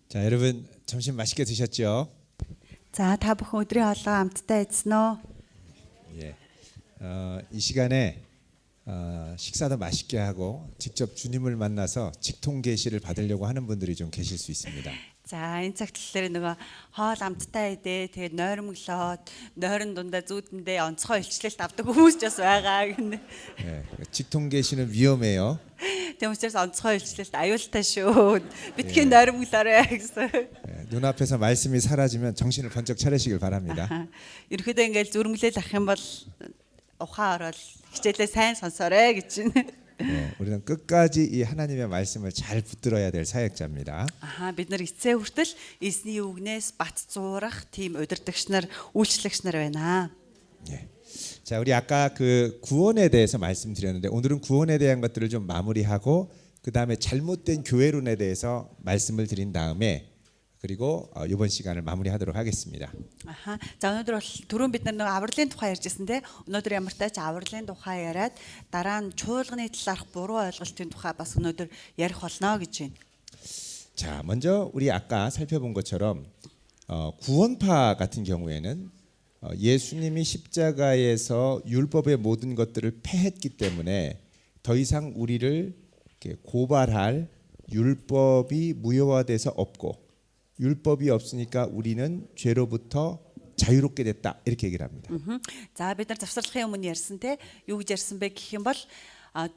자, 여러분 점심 맛있게 드셨죠? За та бүхэн өдрийн хоолоо амттай эзэн үү? 예. 이 시간에 식사도 맛있게 하고 직접 주님을 만나서 직통 계시를 받으려고 하는 분들이 좀 계실 수 있습니다. За энэ цаг талаар нөгөө хоол амттай идээ тэгээд нойрмоглоод нойрон дундаа зүүдэндээ онцгой илчлэлт авдаг хүмүүс ч бас байгаа гэнэ. 예. 직통 계시는 위험해요. Тийм учраас онцгой илчлэлт аюултай шүү. Битгий нойрмоглоорой гэсэн. 예, 눈앞에서 말씀이 사라지면 정신을 번쩍 차리시길 바랍니다. Ерөнхийдөө ингээл зүрмглэл ах юм бол ухаан ороод хичээлээ сайн сонсоорой гэж байна. 예, 우리는 끝까지 이 하나님의 말씀을 잘 붙들어야 될 사역자입니다. Бид нар эцээ хүртэл эзний үгнээс бат зуурах тийм удирдагч нар, үйлчлэгч нар байна. 예. 자, 우리 아까 그 구원에 대해서 말씀드렸는데 오늘은 구원에 대한 것들을 좀 마무리하고 그 다음에 잘못된 교회론에 대해서 말씀을 드린 다음에 그리고 이번 시간을 마무리하도록 하겠습니다. За өнөөдөр бол түрүүн бид нар нэг авралын тухай ярьжсэн те. Өнөөдөр ямар тач авралын тухай яриад дараа нь чуулганы талаарх буруу ойлголтын тухай бас өнөөдөр ярих болно гэж байна. 자, 먼저 우리 아까 살펴본 것처럼 구원파 같은 경우에는 예수님이 십자가에서 율법의 모든 것들을 폐했기 때문에 더 이상 우리를 이렇게 고발할 율법이 무효화돼서 없고 율법이 없으니까 우리는 죄로부터 자유롭게 됐다 이렇게 얘기를 합니다. За бид нар завсарлахын өмнө ярьсан те. Юу гэж ярьсан бэ гэх юм бол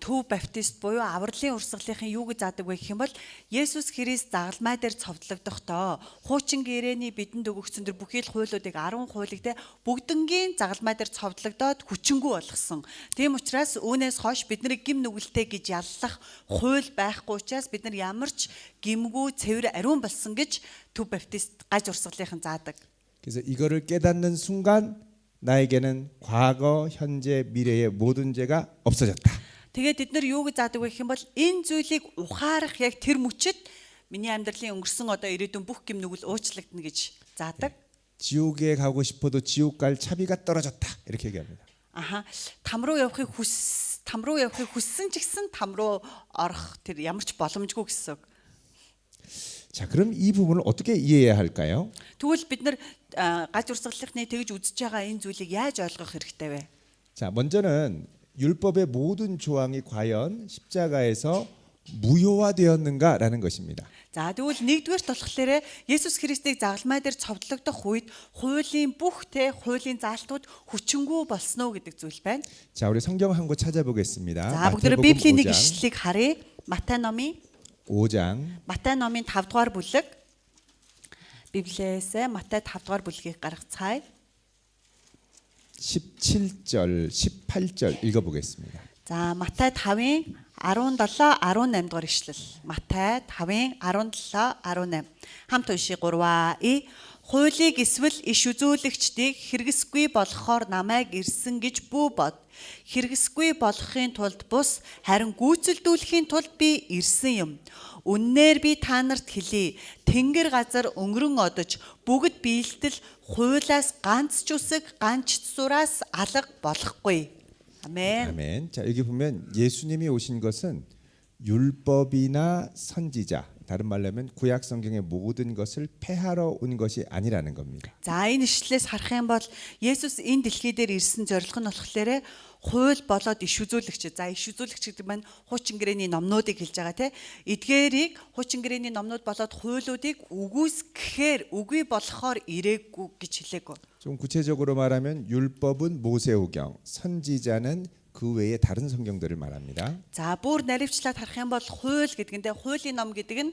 төв баптист буюу авралын урсгалынхын юу гэж заадаг вэ гэх юм бол Есүс Христ загалмай дээр цовдлогдохдоо хуучин гэрээний бидэнд өгөгдсөн тэр бүхий л хуулиудыг 10 хуулийг те бүгднгийн загалмай дээр цовдлогдоод хүчингү болгосон. Тийм учраас үүнээс хойш бидний гим нүгэлтэй гэж яллах хууль байхгүй учраас бид нар ямар ч гимгүү цэвэр ариун болсон гэж төв баптист гаж урсгалынхан заадаг. 그래서 이거를 깨닫는 순간 나에게는 과거, 현재, 미래의 모든 죄가 없어졌다. Тэгээд бид нар юу гэж заадаг вэ гэх юм бол энэ зүйлийг ухаарах яг тэр мөчид миний амьдралын өнгөрсөн одоо ирээдүйн бүх гим нүгэл уучлагдана гэж заадаг. 지옥에 가고 싶어도 지옥 갈 차비가 떨어졌다 이렇게 얘기합니다. Там руу явахыг хүссэн ч гэсэн там руу орох тэр ямар ч боломжгүй гэсэн. 자, 그럼 이 부분을 어떻게 이해해야 할까요? Тэгвэл бид нар гаж урсгалынхны тэгж үзэж байгаа энэ зүйлийг яаж ойлгох хэрэгтэй вэ? 자, 먼저는 율법의 모든 조항이 과연 십자가에서 무효화되었는가라는 것입니다. За тэгвэл нэгдүгээрт болохоор Есүс Христийг загалмай дээр цовдлогдох үед хуулийн бүх хуулийн заалтууд хүчингү болсон уу гэдэг зүйл байна. 자, 우리 성경 한 곳 찾아보겠습니다. За бүгдээ Библийн нэг ишлэлийг харъя. Матай номын 5장 5 дугаар бүлэг. Библиэс Матай 5 дугаар бүлгийг гаргацгаая. 17절, 18절 읽어보겠습니다. За Матай 5-ын 17, 18 дугаар ишлэл. Матай 5-ын 17, 18. Хамт уншия 3-ий. Хуулийг эсвэл иш үзүүлэгчдийг хэрэгсгүй болохоор намайг ирсэн гэж бүү бод. Хэрэгсгүй болохын тулд бус харин гүйцэлдүүлэхийн тулд би ирсэн юм. Үннээр би та нарт хэлье. Тэнгэр газар өнгөрөн одож бүгд биелтэл хуулиас ганц ч үсэг ганц сураас алга болохгүй. 아멘. 아멘. 자, 여기 보면 예수님이 오신 것은 율법이나 선지자, 다른 말로 하면 구약 성경의 모든 것을 폐하러 온 것이 아니라는 겁니다. За энэ ишлэлээс харах юм бол Есүс энэ дэлхий дээр ирсэн зорилго нь болохоор хууль болоод иш үзүүлэгч. За иш үзүүлэгч гэдэг маань хуучин гэрээний номнуудыг хэлж байгаа те. Эдгээрийг хуучин гэрээний номнууд болоод хуулиудыг үгүйсгэхээр үгүй болохоор ирээгүй гэж хэлээгөө. 좀 구체적으로 말하면 율법은 모세오경, 선지자는 그 외에 다른 성경들을 말합니다. За бүр наривчлаад харах юм бол хууль гэдгэндээ хуулийн ном гэдэг нь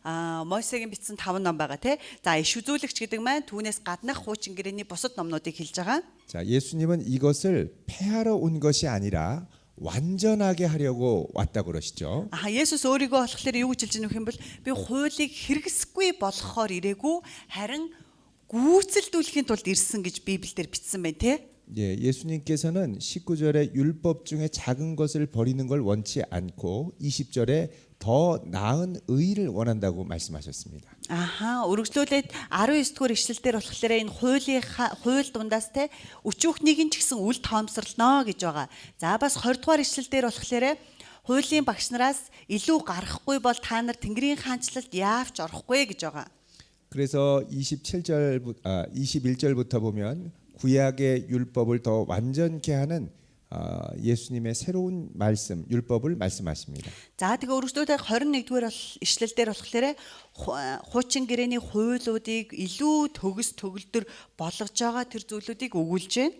Мосегийн бичсэн 5 ном байгаа тий. За иш үзүүлэгч гэдэг маань түүнээс гаднах хуучин гэрээний бусад номнуудыг хэлж байгаа. 자, 예수님은 이것을 폐하러 온 것이 아니라 완전하게 하려고 왔다고 그러시죠. Есүс өөрийгөө болохоор юу гэж хэлж байгаа юм бол би хуулийг хэрэгсэхгүй болохоор ирээгүй харин гүйцэлдүүлэхийн тулд ирсэн гэж Библиэлд бичсэн байна тий. 예, 예수님께서는 19절에 율법 중에 작은 것을 버리는 걸 원치 않고 20절에 더 나은 의를 원한다고 말씀하셨습니다. Өргөжлүүлээд 19 дугаар ишлэлдэр болохоор энэ хууль дундаас те өчүүхнийг нь ч гэсэн үл тоомсорлно гэж байгаа. За бас 20 дугаар ишлэлдэр болохоор Хуулийн багш нараас илүү гарахгүй бол та нар Тэнгэрийн хаанчлалд яавч орохгүй гэж байгаа. 그래서 21절부터 보면 구약의 율법을 더 완전케 하는 예수님의 새로운 말씀, 율법을 말씀하십니다. За тэгээ өргөжлөлтэй 21-р ишлэлдэр болохоор хуучин гэрээний хуулиудыг илүү төгс төгөлдөр болгож байгаа тэр зүйлүүдийг өгүүлж байна.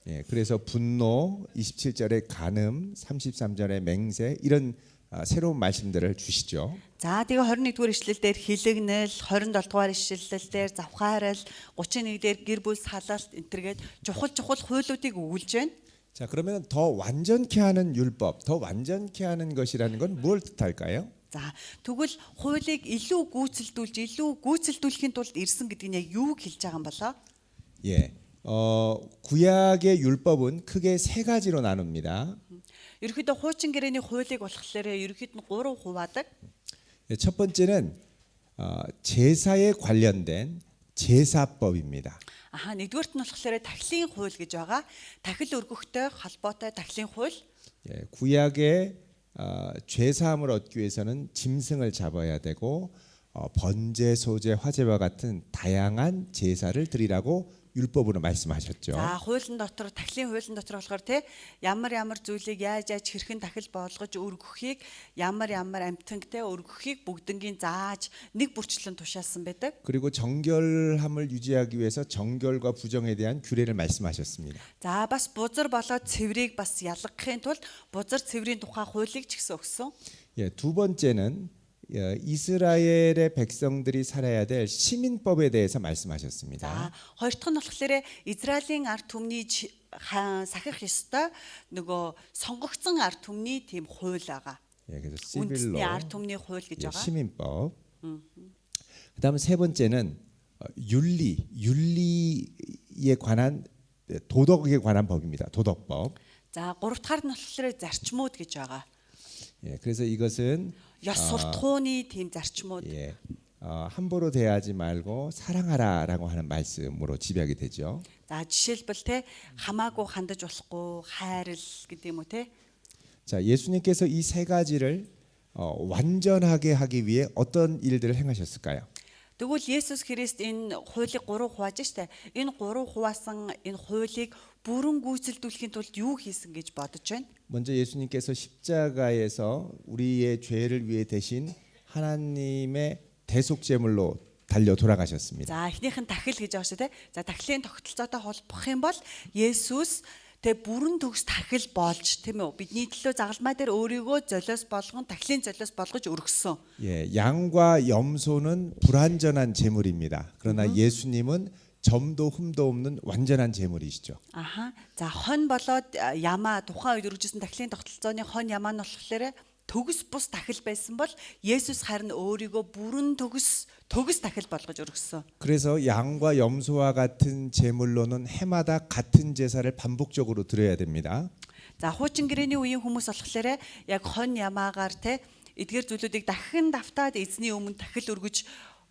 예, 그래서 분노, 27절의 간음, 33절의 맹세 이런 새로운 말씀들을 주시죠. За тэгээ 21-р ишлэлдэр хилэгнэл, 27-р ишлэлдэр завхаарал, 31-дэр гэр бүл салалт энтергээд чухал хуулиудыг өгүүлж байна. 자, 그러면 더 완전케 하는 율법, 더 완전케 하는 것이라는 건 뭘 뜻할까요? За тэгвэл хуулийг илүү гүйцэлдүүлэхийн тулд ирсэн гэдэг нь яг юуг хэлж байгаа юм болоо? 예, 구약의 율법은 크게 세 가지로 나눕니다. Ерөнхийдөө хуучин гэрээний хуулийг болохоор ерөнхийд нь 3 хуваадаг. 예, 첫 번째는 제사에 관련된 제사법입니다. Аха нэгдүгürt нь болохоор тахилын хууль гэж байгаа. Тахил өргөхтэй холбоотой тахилын хууль. 예, 구약의 죄 사함을 얻기 위해서는 짐승을 잡아야 되고 번제, 소제, 화제와 같은 다양한 제사를 드리라고 율법으로 말씀하셨죠. За хуулийн дотор тахилын хуулийн дотор болохоор те ямар зүйлийг яаж хэрхэн тахил болгож өргөхийг ямар амтангтай өргөхийг бүгднгийн зааж нэг бүрчлэн тушаасан байдаг. 그리고 정결함을 유지하기 위해서 정결과 부정에 대한 규례를 말씀하셨습니다. За бас бузар болоод цэврийг бас ялгахын тулд бузар цэврийн тухай хуулийг ч гэсэн өгсөн. 예, 두 번째는 이스라엘의 백성들이 살아야 될 시민법에 대해서 말씀하셨습니다. За хоёр дахь нь болохоор Израилийн ард түмний сахих ёстой нөгөө сонгогдсон ард түмний тийм хууль байгаа. 예, 그래서 үндэсний 시빌로 ард түмний хууль гэж 예, байгаа. 시민법. 그다음에 세 번째는 윤리에 관한 도덕에 관한 법입니다. 도덕법. За гурав дахь нь болохоор зарчмууд гэж байгаа. 예, 그래서 이것은 Ёс суртахууны тийм зарчмууд. 예, 함부로 대하지 말고 사랑하라라고 하는 말씀으로 지배하게 되죠. За жишээлбэл те хамаагүй хандаж болохгүй хайрал гэдэг юм уу те. 자, 예수님께서 이 세 가지를 완전하게 하기 위해 어떤 일들을 행하셨을까요? Тэгвэл Есүс Христ энэ хуулийг 3 хувааж штэ. Энэ 3 хуваасан энэ хуулийг бүрэн гүйцэлдүүлэхийн тулд юу хийсэн гэж бодож байна? 먼저 예수님께서 십자가에서 우리의 죄를 위해 대신 하나님의 대속 제물로 달려 돌아가셨습니다. За эхнийх нь тахил гэж байгаа шүү те. За тахилын тогтолцоотой холбох юм бол Есүс тэг бүрэн төгс тахил болж тийм үү? Бидний төлөө загалмай дээр өөрийгөө золиос болгон тахилын золиос болгож өргөсөн. 예, 양과 염소는 불완전한 제물입니다. 그러나 예수님은 점도 흠도 없는 완전한 제물이시죠. Аха. За хон болоод ямаа тухайн үед өргөжсөн тахилын тогтолцооны хон ямаа нь болохоор төгс бус тахил байсан бол Есүс харин өөрийгөө бүрэн төгс тахил болгож өргөсөн. 그래서 양과 염소와 같은 제물로는 해마다 같은 제사를 반복적으로 드려야 됩니다. За хуучин гэрээний үеийн хүмүүс болохоор яг хон ямаагаар те эдгээр зүйлүүдийг дахин давтаад эзний өмнө тахил өргөж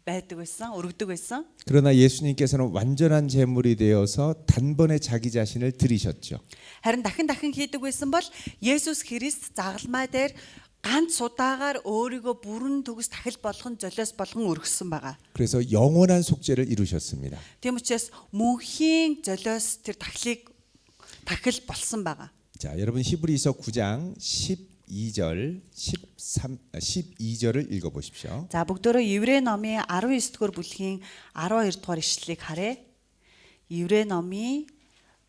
өргөдөг байсан. 그러나 예수님께서는 완전한 제물이 되어서 단번에 자기 자신을 드리셨죠. Харин дахин хийдэг байсан бол Есүс Христ загалмай дээр ганц удаагаар өөрийгөө бүрэн төгс тахил болгон золиос болгон өргөсөн байгаа. 그래서 영원한 속죄를 이루셨습니다. Тийм учраас мөнхийн золиос тэр тахил болсон байгаа. 자, 여러분 히브리서 9장 12절 12절을 읽어 보십시오. За бүгдөө Еврей номын 19-р бүлгийн 12-р ишлэлийг харъя. Еврей номын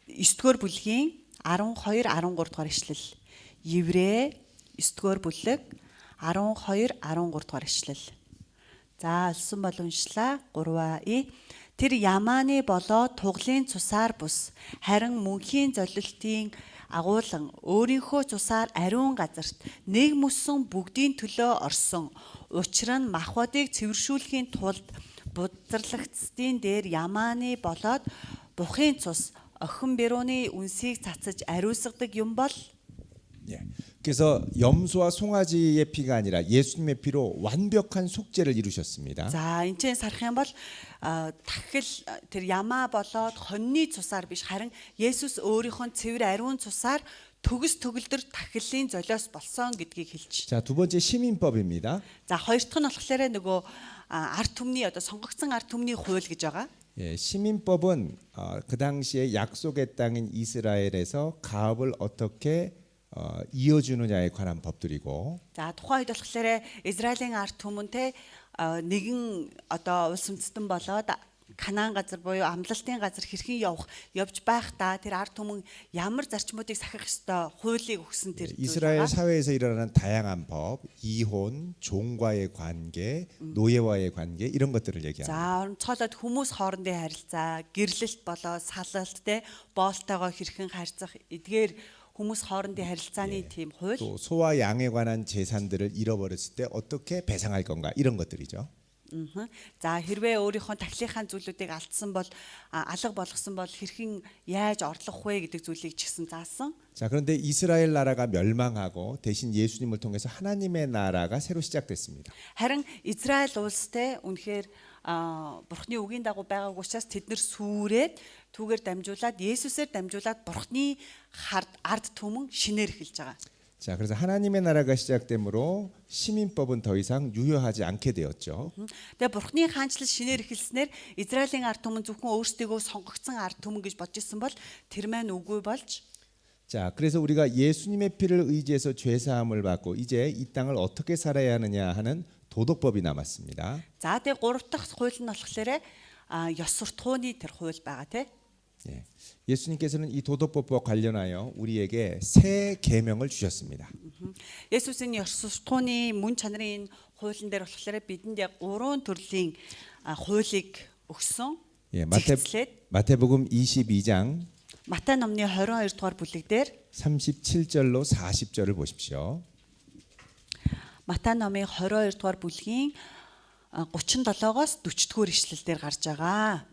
9-р бүлгийн 12-13-р ишлэл. Еврей 9-р бүлэг 12-13-р ишлэл. За олсон бол уншлаа 3А. Тэр ямааны болоо туглын цусаар бус харин мөнхийн золилтын агуулan өөрийнхөө цусаар ариун газарт нэг мөсөн бүгдийн төлөө орсон. Учир нь махбодыг цэвэршүүлэхийн тулд бузарлагцдын дээр ямааны болоод бухын цус охин берууны үнсийг цацаж ариусгадаг юм бол 예. 그래서 염소와 송아지의 피가 아니라 예수님의 피로 완벽한 속죄를 이루셨습니다. За энэ ч сарах юм бол тахил тэр ямаа болоод хоньны цусаар биш харин Есүс өөрийнхөө цэвэр ариун цусаар төгс төгөлдөр тахилын золиос болсон гэдгийг хэлж. 자, 두 번째 시민법입니다. За хоёр дахь нь болохоор нөгөө ард түмний одоо сонгогдсон ард түмний хууль гэж байгаа. 예, 시민법은 그 당시에 약속의 땅인 이스라엘에서 가업을 어떻게 이어주느냐에 관한 법들이고, За тухайн үед болохоор Израилийн ард түмэнтэй нэгэн одоо улс үндэстэн болоод Канаан газар буюу амлалтын газар хэрхэн явж байхдаа тэр ард түмэн ямар зарчмуудыг сахих ёстой хуулийг өгсөн тэр зүйл 이스라엘 байгаа. 사회에서 일어나는 다양한 법, 이혼, 종과의 관계, 노예와의 관계 이런 것들을 얘기합니다. За онцгойлоод хүмүүс хоорондын харилцаа, гэрлэлт болоо салалт те боолтойгоо хэрхэн харьцах эдгээр хүмүүс хоорондын харилцааны тийм хууль. 또 소와 양에 관한 재산들을 잃어버렸을 때 어떻게 배상할 건가 이런 것들이죠. За хэрвээ өөрийнхөө тахилынхаа зүйлүүдийг алдсан бол алга болгосон бол хэрхэн яаж орлох вэ гэдэг зүйлийг ч гэсэн заасан. 자, 그런데 이스라엘 나라가 멸망하고 대신 예수님을 통해서 하나님의 나라가 새로 시작됐습니다. Харин Израиль улстай үнэхээр Бурхны үгийн дагуу байгааг учраас тэд нэр сүрээд түүгээр дамжуулаад Есүсээр дамжуулаад Бурхны ард түмэн шинээр эхэлж байгаа. 자, 그래서 하나님의 나라가 시작되므로 시민법은 더 이상 유효하지 않게 되었죠. Тэгээ Бурхны хаанчлал шинээр эхэлснээр Израилийн ард түмэн зөвхөн өөрсдийгөө сонгогдсон ард түмэн гэж бодож исэн бол тэр маань үгүй болж. 자, 그래서 우리가 예수님의 피를 의지해서 죄 사함을 받고 이제 이 땅을 어떻게 살아야 하느냐 하는 도덕법이 남았습니다. За тэгээ гурав дахь хууль нь болохоор ёс суртахууны тэр хууль байгаа тий. 예. 예수님께서는 이 도덕법과 관련하여 우리에게 새 계명을 주셨습니다. Есүсийн ёс суртахууны мөн чанарын хуулийн дээр болохоор бидэнд яг 3 төрлийн хуулийг өгсөн. 예, зэгцлээд 마태복음 22장 Матай номны 22 дугаар бүлэг дээр 37절로 40절을 보십시오. Матай номын 22 дугаар бүлгийн 37-оос 40 дугаар ишлэл дээр гарч байгаа.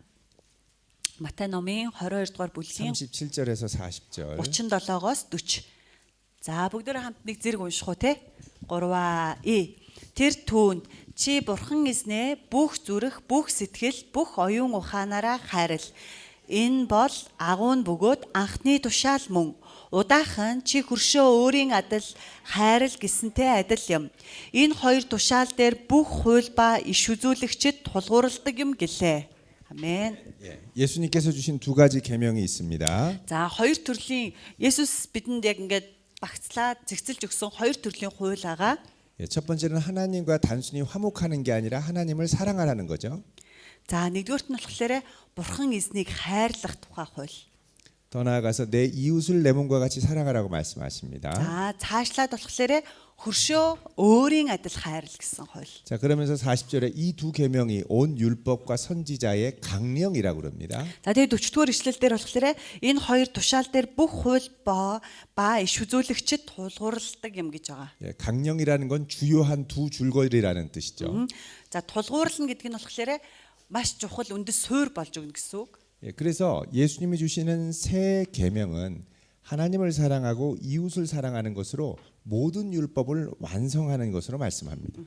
Матай номын 22 дугаар бүлгийн 37절에서 40절. 37-оос 40. За бүгдөө хамт нэг зэрэг унших уу те? 3 Тэр түүнд чи бурхан эзнээ бүх зүрх, бүх сэтгэл, бүх оюун ухаанаараа хайрл. Энэ бол агуун бөгөөд анхны тушаал мөн. Удаахан чи хөршөө өөрийн адил хайрл гэсэнтэй адил юм. Энэ хоёр тушаал дээр бүх хууль ба иш үзүүлэгчид тулгуурладаг юм гэлээ. 아멘. 예, 예수님께서 주신 두 가지 계명이 있습니다. За хоёр төрлийн Есүс бидэнд яг ингээд багцлаа зэгцэлж өгсөн хоёр төрлийн хууль байгаа. 예, 첫 번째는 하나님과 단순히 화목하는 게 아니라 하나님을 사랑하라는 거죠. За нэгдүгürt нь болохоор бурхан эзнийг хайрлах тухай хууль. 더 나아가서 내 이웃을 내 몸과 같이 사랑하라고 말씀하십니다. За цаашлаад болохоор хөршөө өөрийн адил хайрл гэсэн хууль. 자, 그러면서 40절에 이 두 계명이 온 율법과 선지자의 강령이라고 그럽니다. За тэгээд 40-р ишлэл дээр болохоор энэ хоёр тушаал дээр бүх хууль ба иш үзүүлэгчид тулгуурладаг юм гэж байгаа. 예, 강령이라는 건 주요한 두 줄거리라는 뜻이죠. За тулгуурлна гэдэг нь болохоор маш чухал үндэс суурь болж өгнө гэсэн үг. 예, 그래서 예수님이 주시는 새 계명은 하나님을 사랑하고 이웃을 사랑하는 것으로 모든 율법을 완성하는 것으로 말씀합니다.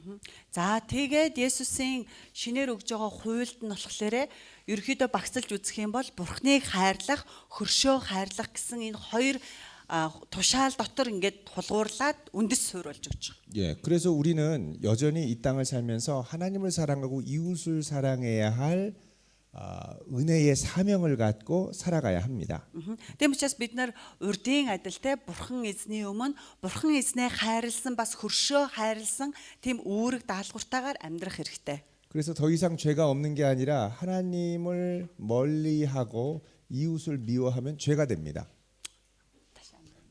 За тэгээд Есүсийн шинээр өгж байгаа хуульд нь болохоор ерөөхдөө багцлж үзэх юм бол Бурхныг хайрлах, хөршөө хайрлах гэсэн энэ хоёр тушаал дотор ингээд тулгуурлаад үндэс суурь болж өгч байгаа. 예, 그래서 우리는 여전히 이 땅을 살면서 하나님을 사랑하고 이웃을 사랑해야 할 은혜의 사명을 갖고 살아가야 합니다. Тийм учраас бид нар урдын адилтай Бурхан эзний өмнө Бурхан эзнээ хайрлсан бас хөршөө хайрлсан тийм үүрэг даалгавартаагаар амьдрах хэрэгтэй. 그래서 더 이상 죄가 없는 게 아니라 하나님을 멀리하고 이웃을 미워하면 죄가 됩니다.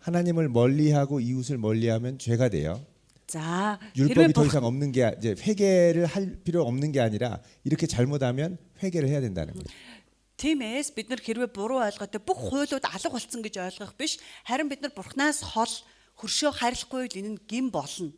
하나님을 멀리하고 이웃을 멀리하면 죄가 돼요. За 율법이 더 이상 없는 게 이제 회개를 할 필요 없는 게 아니라 이렇게 잘못하면 회개를 해야 된다는 거예요. тиймээс бид нар хэрвээ буруу ойлгоотой бүх хуйлууд алга болсон гэж ойлгох биш. Харин бид нар Бурханаас хол хөршөө хайрлахгүй л энэ нь гин болно.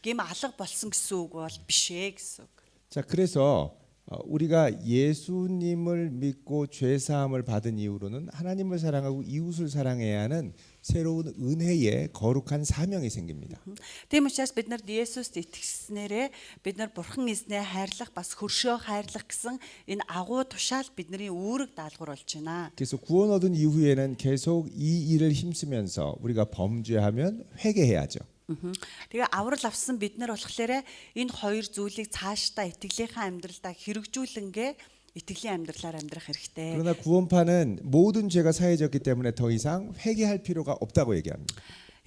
Гим алга болсон гэсэн үг бол биш ээ гэсэн үг. 자, 그래서 우리가 예수님을 믿고 죄 사함을 받은 이후로는 하나님을 사랑하고 이웃을 사랑해야 하는 새로운 은혜의 거룩한 사명이 생깁니다. Тийм учраас бид нар Есүст итгэснээрээ бид нар Бурхан эзнээ хайрлах бас хөршөө хайрлах гэсэн энэ агуу тушаал бидний үүрэг даалгавар болж байна. 그래서 구원 얻은 이후에는 계속 이 일을 힘쓰면서 우리가 범죄하면 회개해야죠. Тэгээ аврал авсан бид нар болохоор энэ хоёр зүйлийг цаашдаа итгэлийнхаа амьдралдаа хэрэгжүүлэнгээ итгэлийн амьдралаар амьдрах хэрэгтэй. 그러나 구원파는 모든 죄가 사해졌기 때문에 더 이상 회개할 필요가 없다고 얘기합니다.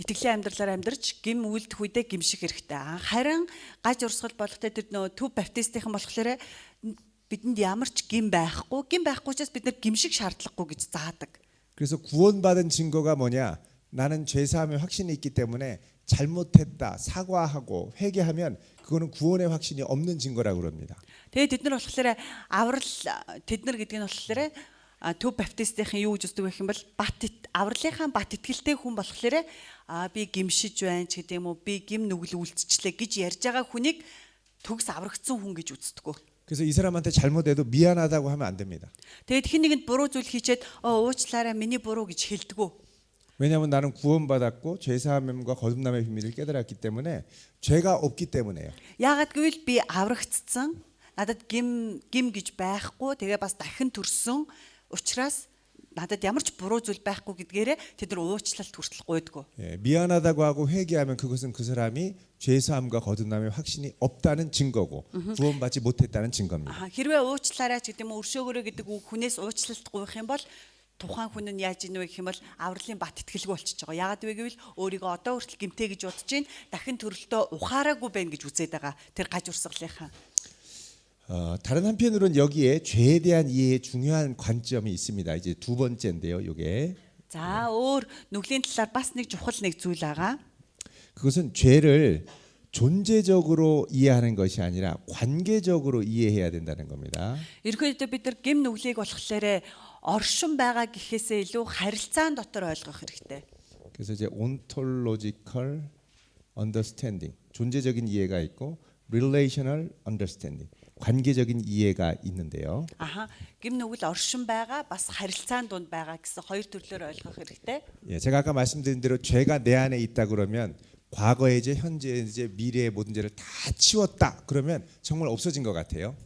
Итгэлийн амьдралаар амьдарч гим үйлдэх үедээ гимших хэрэгтэй. Харин гаж урсгал болохтой тэр нөө төв баптистийнхан болохоор бидэнд ямар ч гим байхгүй учраас бид нар гимших шаардлагагүй гэж заадаг. 그래서 구원받은 증거가 뭐냐? 나는 죄 사함의 확신이 있기 때문에 잘못했다 사과하고 회개하면 그거는 구원의 확신이 없는 증거라고 그럽니다. Тэгээд тэд нар болохоор аврал тэд нар гэдэг нь болохоор төв баптистийнхан юу гэж үздэг вэ гэх юм бол авралынхаа бат итгэлтэй хүн болохоор би гимшиж байна ч гэдэг юм уу би гим нүгэл үлдчихлээ гэж ярьж байгаа хүнийг төгс аврагдсан хүн гэж үздэггүй. 그래서 이 사람한테 잘못해도 미안하다고 하면 안 됩니다. Тэгээд хэн нэгэнд буруу зүйл хийчээд уучлаарай миний буруу гэж хэлдэггүй. 왜냐하면 나는 구원받았고 죄 사함과 거듭남의 비밀을 깨달았기 때문에 죄가 없기 때문에요. Яагаад гэвэл би аврагдсан надад гим гэж байхгүй тэгээ бас дахин төрсөн учраас надад ямар ч буруу зүйл байхгүй гэдгээрээ тэд нар уучлалт хүртэл гуйдгүй. 예, 미안하다고 하고 회개하면 그것은 그 사람이 죄 사함과 거듭남의 확신이 없다는 증거고 구원받지 못했다는 증거입니다. Хэрвээ уучлаарай ч гэдэг юм өршөөгөрөө гэдэг үг хүнээс уучлалт гуйх юм бол тухайн хүн нь яаж ийнэ вэ гэх юм бол авралын бат итгэлгүй болчихж байгаа. Яагаад вэ гэвэл өөрийгөө одоо хүртэл гимтэй гэж бодож чинь дахин төрөлтөө ухаараагүй байна гэж үзээд байгаа. Тэр гаж урсгалынхаа. 다른 한편으로는 여기에 죄에 대한 이해에 중요한 관점이 있습니다. 이제 두 번째인데요. 이게 За өөр нүглийн талаар бас нэг чухал нэг зүйл байгаа. 그것은 죄를 존재적으로 이해하는 것이 아니라 관계적으로 이해해야 된다는 겁니다. Ерөнхийдөө бид нар гим нүглийг болохоор оршин байгаа гэхээсээ илүү харилцаан дотор ойлгох хэрэгтэй. 그래서 이제 ontological understanding, 존재적인 이해가 있고 relational understanding, 관계적인 이해가 있는데요. Гим нүгэл оршин байгаа бас харилцаан дунд байгаа гэсэн хоёр төрлөөр ойлгох хэрэгтэй. 예, 제가 아까 말씀드린 대로 죄가 내 안에 있다 그러면 과거의 죄, 현재의 죄, 미래의 모든 죄를 다 치웠다 그러면 정말 없어진 것 같아요.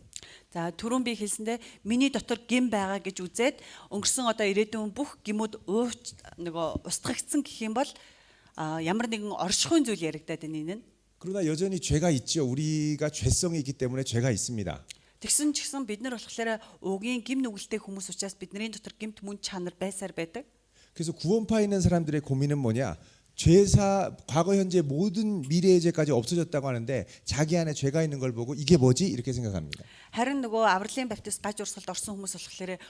За түрүүн би хэлсэндээ миний дотор гим байгаа гэж үзээд өнгөрсөн одоо ирээдүйн бүх гимүүд нөгөө устгагдсан гэх юм бол ямар нэгэн оршихуйн зүйл яригадаад байна энэ. 그러나 여전히 죄가 있죠. 우리가 죄성이 있기 때문에 죄가 있습니다. Тэгсэн ч гэсэн бид нар болохоор угийн гим нүгэлтэй хүмүүс учраас бидний дотор гимт мөн чанар байсаар байдаг. 그래서 구원파 있는 사람들의 고민은 뭐냐? 죄사 과거 현재 모든 미래의 죄까지 없어졌다고 하는데 자기 안에 죄가 있는 걸 보고 이게 뭐지? 이렇게 생각합니다. Харин нөгөө авралын баптист гаж урсгалд орсон хүмүүс болохоор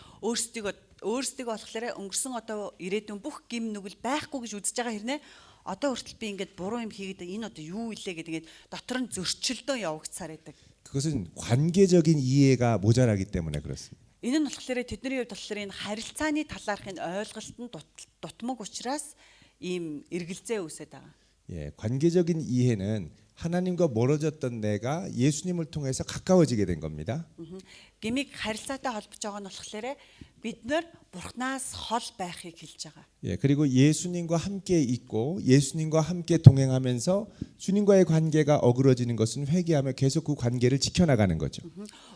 өөрсдийгөө болохоор өнгөрсөн одоо ирээдүйн бүх гим нүгэл байхгүй гэж үзэж байгаа хэрнээ одоо хүртэл би ингээд буруу юм хийгээд энэ одоо юу илээ гэдэг дотор нь зөрчилдөө явагдсаар байдаг. 그것은 관계적인 이해가 모자라기 때문에 그렇습니다. Энэ нь болохоор тэдний хувьд болохоор энэ харилцааны талаархын ойлголтод дутмаг учраас ийм эргэлзээ үүсээд байгаа. 예, 관계적인 이해는 하나님과 멀어졌던 내가 예수님을 통해서 가까워지게 된 겁니다. Гимиг харилцаатай холбож байгаа нь болохоор бид нар Бурханаас хол байхыг хэлж байгаа. 예, 그리고 예수님과 함께 있고 예수님과 함께 동행하면서 주님과의 관계가 어그러지는 것은 회개하며 계속 그 관계를 지켜나가는 거죠.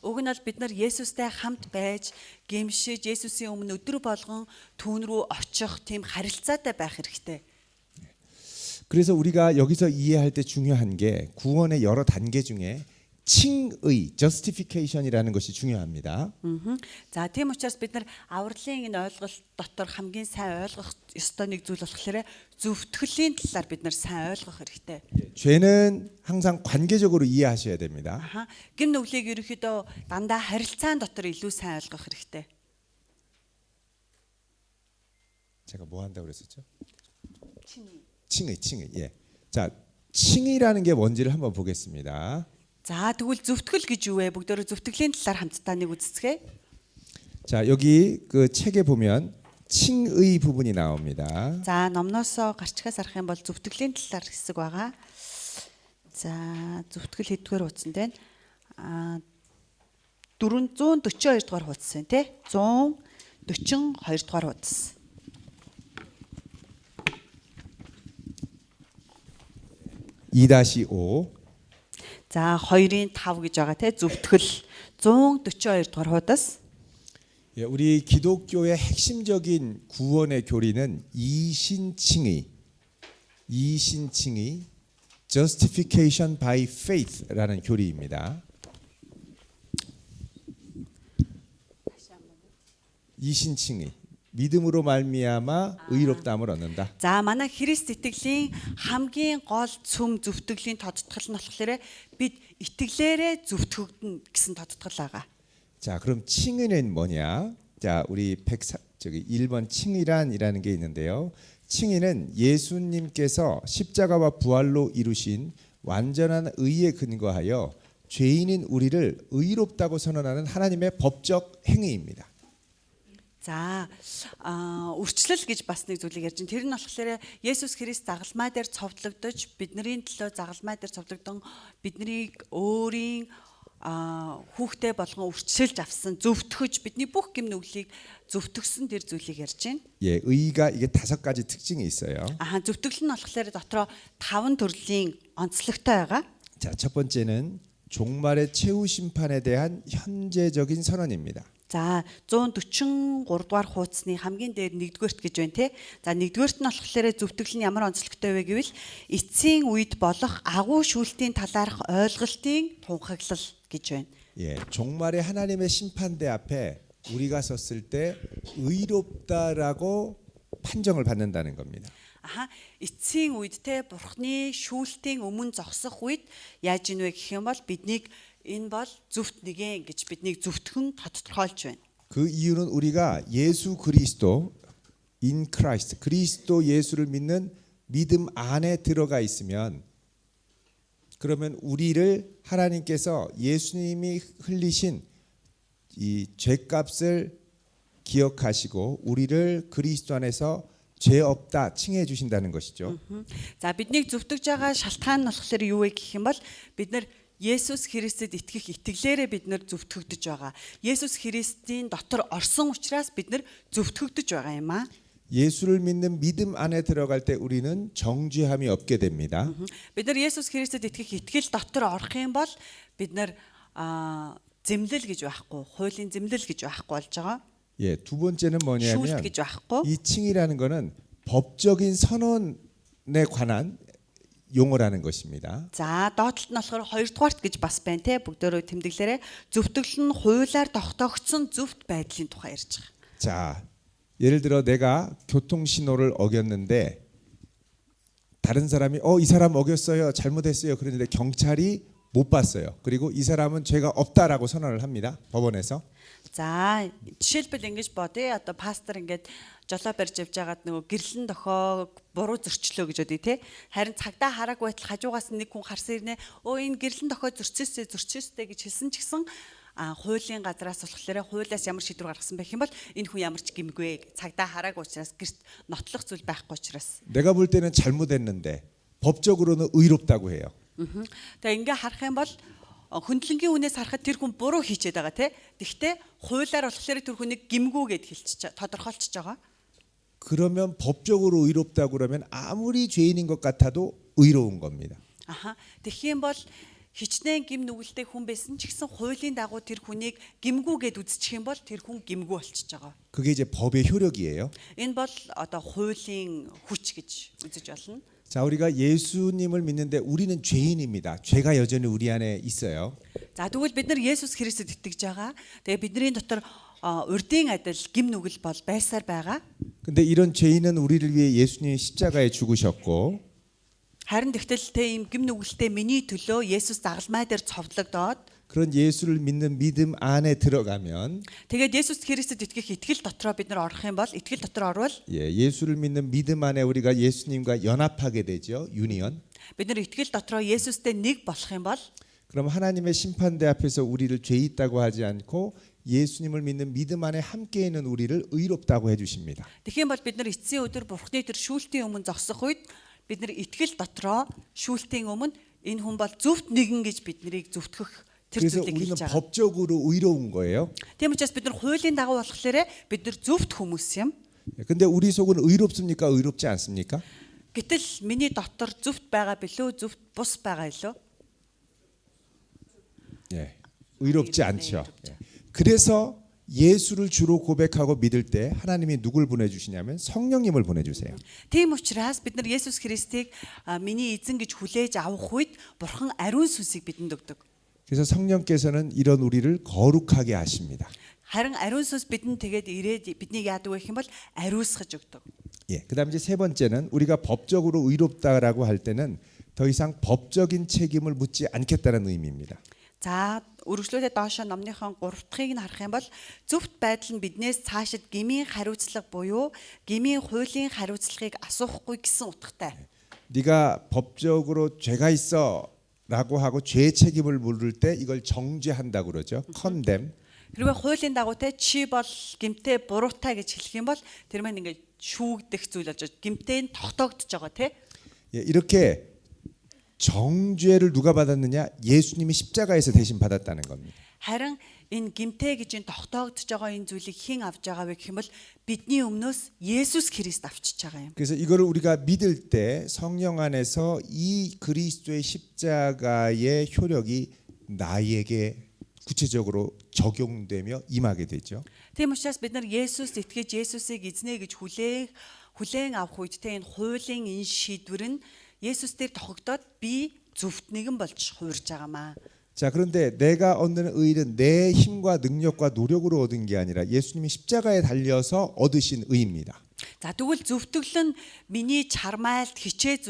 Уг нь бол бид нар Есүстэй хамт байж, гимшиж, Есүсийн өмнө өдөр болгон түүн рүү очих тийм харилцаатай байх хэрэгтэй. 그래서 우리가 여기서 이해할 때 중요한 게 구원의 여러 단계 중에 칭의, justification이라는 것이 중요합니다. За тийм учраас бид нар авралын энэ ойлголт дотор хамгийн сайн ойлгох ёстой нэг зүйл болохоор зөвтгөлийн талаар бид нар сайн ойлгох хэрэгтэй. 죄는 항상 관계적으로 이해하셔야 됩니다. Гим нүглийг ерөнхийдөө дандаа харилцаан дотор илүү сайн ойлгох хэрэгтэй. 제가 뭐 한다고 그랬었죠? 칭의. 예. 자, 칭의라는 게 뭔지를 한번 보겠습니다. За тэгвэл зөвтгөл гэж юу вэ? Бүгдөө зөвтгөлийн талаар хамтдаа нэг үздэцгээе. 자, 여기 그 책에 보면 칭의 부분이 나옵니다. За номноосоо гарчгаас харах юм бол зөвтгөлийн талаар хэсэг байгаа. За зөвтгөл хэдгээр утсан дээр 442 дугаар хуудас байна тий. 142 дугаар хуудас. 2-5 За 2-5 гэж байгаа тий. зөвтгөл 142 дугаар хуудас. 예, 우리 기독교의 핵심적인 구원의 교리는 이신칭의 justification by faith라는 교리입니다. 이신칭의 믿음으로 말미암아 의롭다함을 얻는다. За манай Христ итгэлийн хамгийн гол цөм зөвтгөлийн тодтгол нь болохоор бид итгэлээрээ зөвтгөгдөн гэсэн тодтгол байгаа. 자, 그럼 칭의는 뭐냐? 자, 우리 1번 칭의란이라는 게 있는데요. 칭의는 예수님께서 십자가와 부활로 이루신 완전한 의에 근거하여 죄인인 우리를 의롭다고 선언하는 하나님의 법적 행위입니다. За үрчлэл гэж бас нэг зүйлийг ярьж байна. Тэр нь болохоор Есүс Христ загалмай дээр цовдлогдож бидний төлөө загалмай дээр цовдлогдсон биднийг өөрийн хүүхдээ болгон үрчилж авсан зөвтгөж бидний бүх гэм нүглийг зөвтгсөн тэр зүйлийг ярьж байна. 예, 의가 이게 5가지 특징이 있어요. зөвтгөл нь болохоор дотроо 5 төрлийн онцлогтой байгаа. 자, 첫 번째는 종말의 최후 심판에 대한 현재적인 선언입니다. За 143 дугаар хуудасны хамгийн дээр 1-р гэж байна те. За 1-р нь болохоор зөвтгөл нь ямар онцлогтой вэ гэвэл эцсийн үед болох агуу шүүлтийн талаарх ойлголтын тунхаглал гэж байна. 예, 종말의 하나님의 심판대 앞에 우리가 섰을 때 의롭다라고 판정을 받는다는 겁니다. Эцсийн үед те бурхны шүүлтийн өмнө зогсох үед яаж ийн вэ гэх юм бол биднийг энэ бол зөвхт нэгэн гэж биднийг зөвтгөн тодтолгойлж байна. 그 이유는 우리가 예수 그리스도 in Christ 그리스도 예수를 믿는 믿음 안에 들어가 있으면 그러면 우리를 하나님께서 예수님이 흘리신 이 죄값을 기억하시고 우리를 그리스도 안에서 죄 없다 칭해 주신다는 것이죠. За биднийг зөвтгөж байгаа шалтгаан нь болохоор юу вэ гэх юм бол бид нар Есүс Христэд итгэх итгэлээрээ бид нар зөвтгөгдөж байгаа. Есүс Христийн дотор орсон учраас бид нар зөвтгөгдөж байгаа юм аа. 예수를 믿는 믿음 안에 들어갈 때 우리는 정죄함이 없게 됩니다. бид нар Есүс Христэд итгэх итгэл дотор орох юм бол бид нар зэмлэл гэж байхгүй, хуулийн зэмлэл гэж байхгүй болж байгаа. 예, 두 번째는 뭐냐면 шүүлт гэж байхгүй. 이 칭이라는 것은 법적인 선언에 관한 용어라는 것입니다. За доотлолт нь болохоор 2-дугаарт гэж бас байна те. бүгдөө тэмдэглээрээ зөвтгөл нь хуулиар тогтоогдсон зөвхт байдлын тухай ярьж байгаа. 자, 예를 들어 내가 교통 신호를 어겼는데 다른 사람이 이 사람 어겼어요. 잘못했어요. 그런데 경찰이 못 봤어요. 그리고 이 사람은 죄가 없다라고 선언을 합니다. 법원에서. За жишээлбэл ингэж бодъё. Одоо пастор ингэж жолоо барьж явж байгаад нөгөө гэрлэн дохоо буруу зөрчлөө гэж бодъё те. Харин цагдаа хараагүй байтал хажуугаас нэг хүн харсан ирнэ. Энэ гэрлэн дохоо зөрчөөстэй гэж хэлсэн ч гэсэн хуулийн газраас болохоор хуулиас ямар шийдвэр гаргасан байх юм бол энэ хүн ямар ч гимгүй цагдаа хараагүй учраас гэрт нотлох зүйл байхгүй учраас. 내가 볼 때는 잘못했는데 법적으로는 의롭다고 해요. Тэгээ ингээ харах юм бол хөндлөнгийн үнээс харахад тэр хүн буруу хийчихэд байгаа те. Тэгвэл хуулиар болохоор тэр хүнийг гимгүү гэд тодорхойлчихж байгаа. 그러면 법적으로 의롭다고 그러면 아무리 죄인인 것 같아도 의로운 겁니다. Тэгэх юм бол хичнээн гим нүгэлтэй хүн байсан ч гэсэн хуулийн дагуу тэр хүнийг гимгүү гэд үзчих юм бол тэр хүн гимгүү болчихж байгаа. 그게 이제 법의 효력이에요. Энэ бол одоо хуулийн хүч гэж үзэж болно. 자, 우리가 예수님을 믿는데 우리는 죄인입니다. 죄가 여전히 우리 안에 있어요. За тэгвэл бид нар Есүс Христэд итгэж байгаа. Тэгээ бидний дотор урдын адил гим нүгэл бол байсаар байгаа. 근데 이런 죄인은 우리를 위해 예수님이 십자가에 죽으셨고 Харин тэгтэл тэ ийм гим нүгэлтэй миний төлөө Есүс загалмай дээр цовдлогдоод 그런 예수를 믿는 믿음 안에 들어가면 тэгээд Есүс Христэд итгэх итгэл дотроо бид нар орох юм бол итгэл дотор орвол 예수를 믿는 믿음 안에 우리가 예수님과 연합하게 되죠. 유니언. бид нар итгэл дотроо Есүстэй нэг болох юм бол 그럼 하나님의 심판대 앞에서 우리를 죄 있다고 하지 않고 예수님을 믿는 믿음 안에 함께 있는 우리를 의롭다고 해 주십니다. тэгэх юм бол бид нар эцсийн өдөр Бурхны тэр шүүлтийн өмнө зогсох үед бид нар итгэл дотроо шүүлтийн өмнө энэ хүн бол зөвхт нэгэн гэж бид нарыг зөвтгөх тэр 그래서 зүйлийг 우리는 хэлж байгаа. 법적으로 의로운 거예요. Тийм учраас бид нар хуулийн дагуу болохоор бид нар зөвхт хүмүүс юм. 근데 우리 속은 의롭습니까? 의롭지 않습니까? Гэтэл миний дотор зөвхт байгаа билүү? Зөвхт бус байгаа илүү? 예. 의롭지 않죠. 예. 그래서 예수를 주로 고백하고 믿을 때 하나님이 누굴 보내주시냐면 성령님을 보내주세요. Тийм учраас бид нар Есүс Христийг миний эзэн гэж хүлээж авах үед Бурхан ариун сүнсийг бидэнд өгдөг. 그래서 성령께서는 이런 우리를 거룩하게 하십니다. Харин ариун сүнс бидэнд тэгээд ирээд биднийг яадаг вэ гэх юм бол ариусгаж өгдөг. 예. 그다음 이제 세 번째는 우리가 법적으로 의롭다라고 할 때는 더 이상 법적인 책임을 묻지 않겠다는 의미입니다. За үргэлжлүүлээд доошо номныхон 3 дахьыг нь харах юм бол зөвхт байдал нь биднээс цаашид гмийн хариуцлага буюу гмийн хуулийн хариуцлагыг асуухгүй гэсэн утгатай. 네가 법적으로 죄가 있어라고 하고 죄 책임을 물을 때 이걸 정죄한다고 그러죠. condemn. Хэрвээ хуулийн дагуу те чи бол гэмтээ буруутай гэж хэлэх юм бол тэр маань ингээд шүүгдэх зүйл болж байгаа. Гэмтээ нь тогтоогдож байгаа те. 예, 이렇게 정죄를 누가 받았느냐? 예수님이 십자가에서 대신 받았다는 겁니다. Харин энэ гэмтээ гэж энэ тогтоогдож байгаа энэ зүйлийг хэн авч байгаа вэ гэх юм бол бидний өмнөөс Есүс Христ авчиж байгаа юм. 그래서 이거를 우리가 믿을 때 성령 안에서 이 그리스도의 십자가의 효력이 나에게 구체적으로 적용되며 임하게 되죠. Тийм учраас бид нар Есүст итгэж Есүсийг эзнэ гэж хүлээн авах үед те энэ хуулийн энэ шийдвэр нь Есүс дээр тогтоод би зөвхт нэгэн болж хуурж байгаамаа. 자, 그런데 내가 얻는 의는 내 힘과 능력과 노력으로 얻은 게 아니라 예수님이 십자가에 달려서 얻으신 의입니다. За тэгвэл зөвтгөл нь миний чармайлт хичээл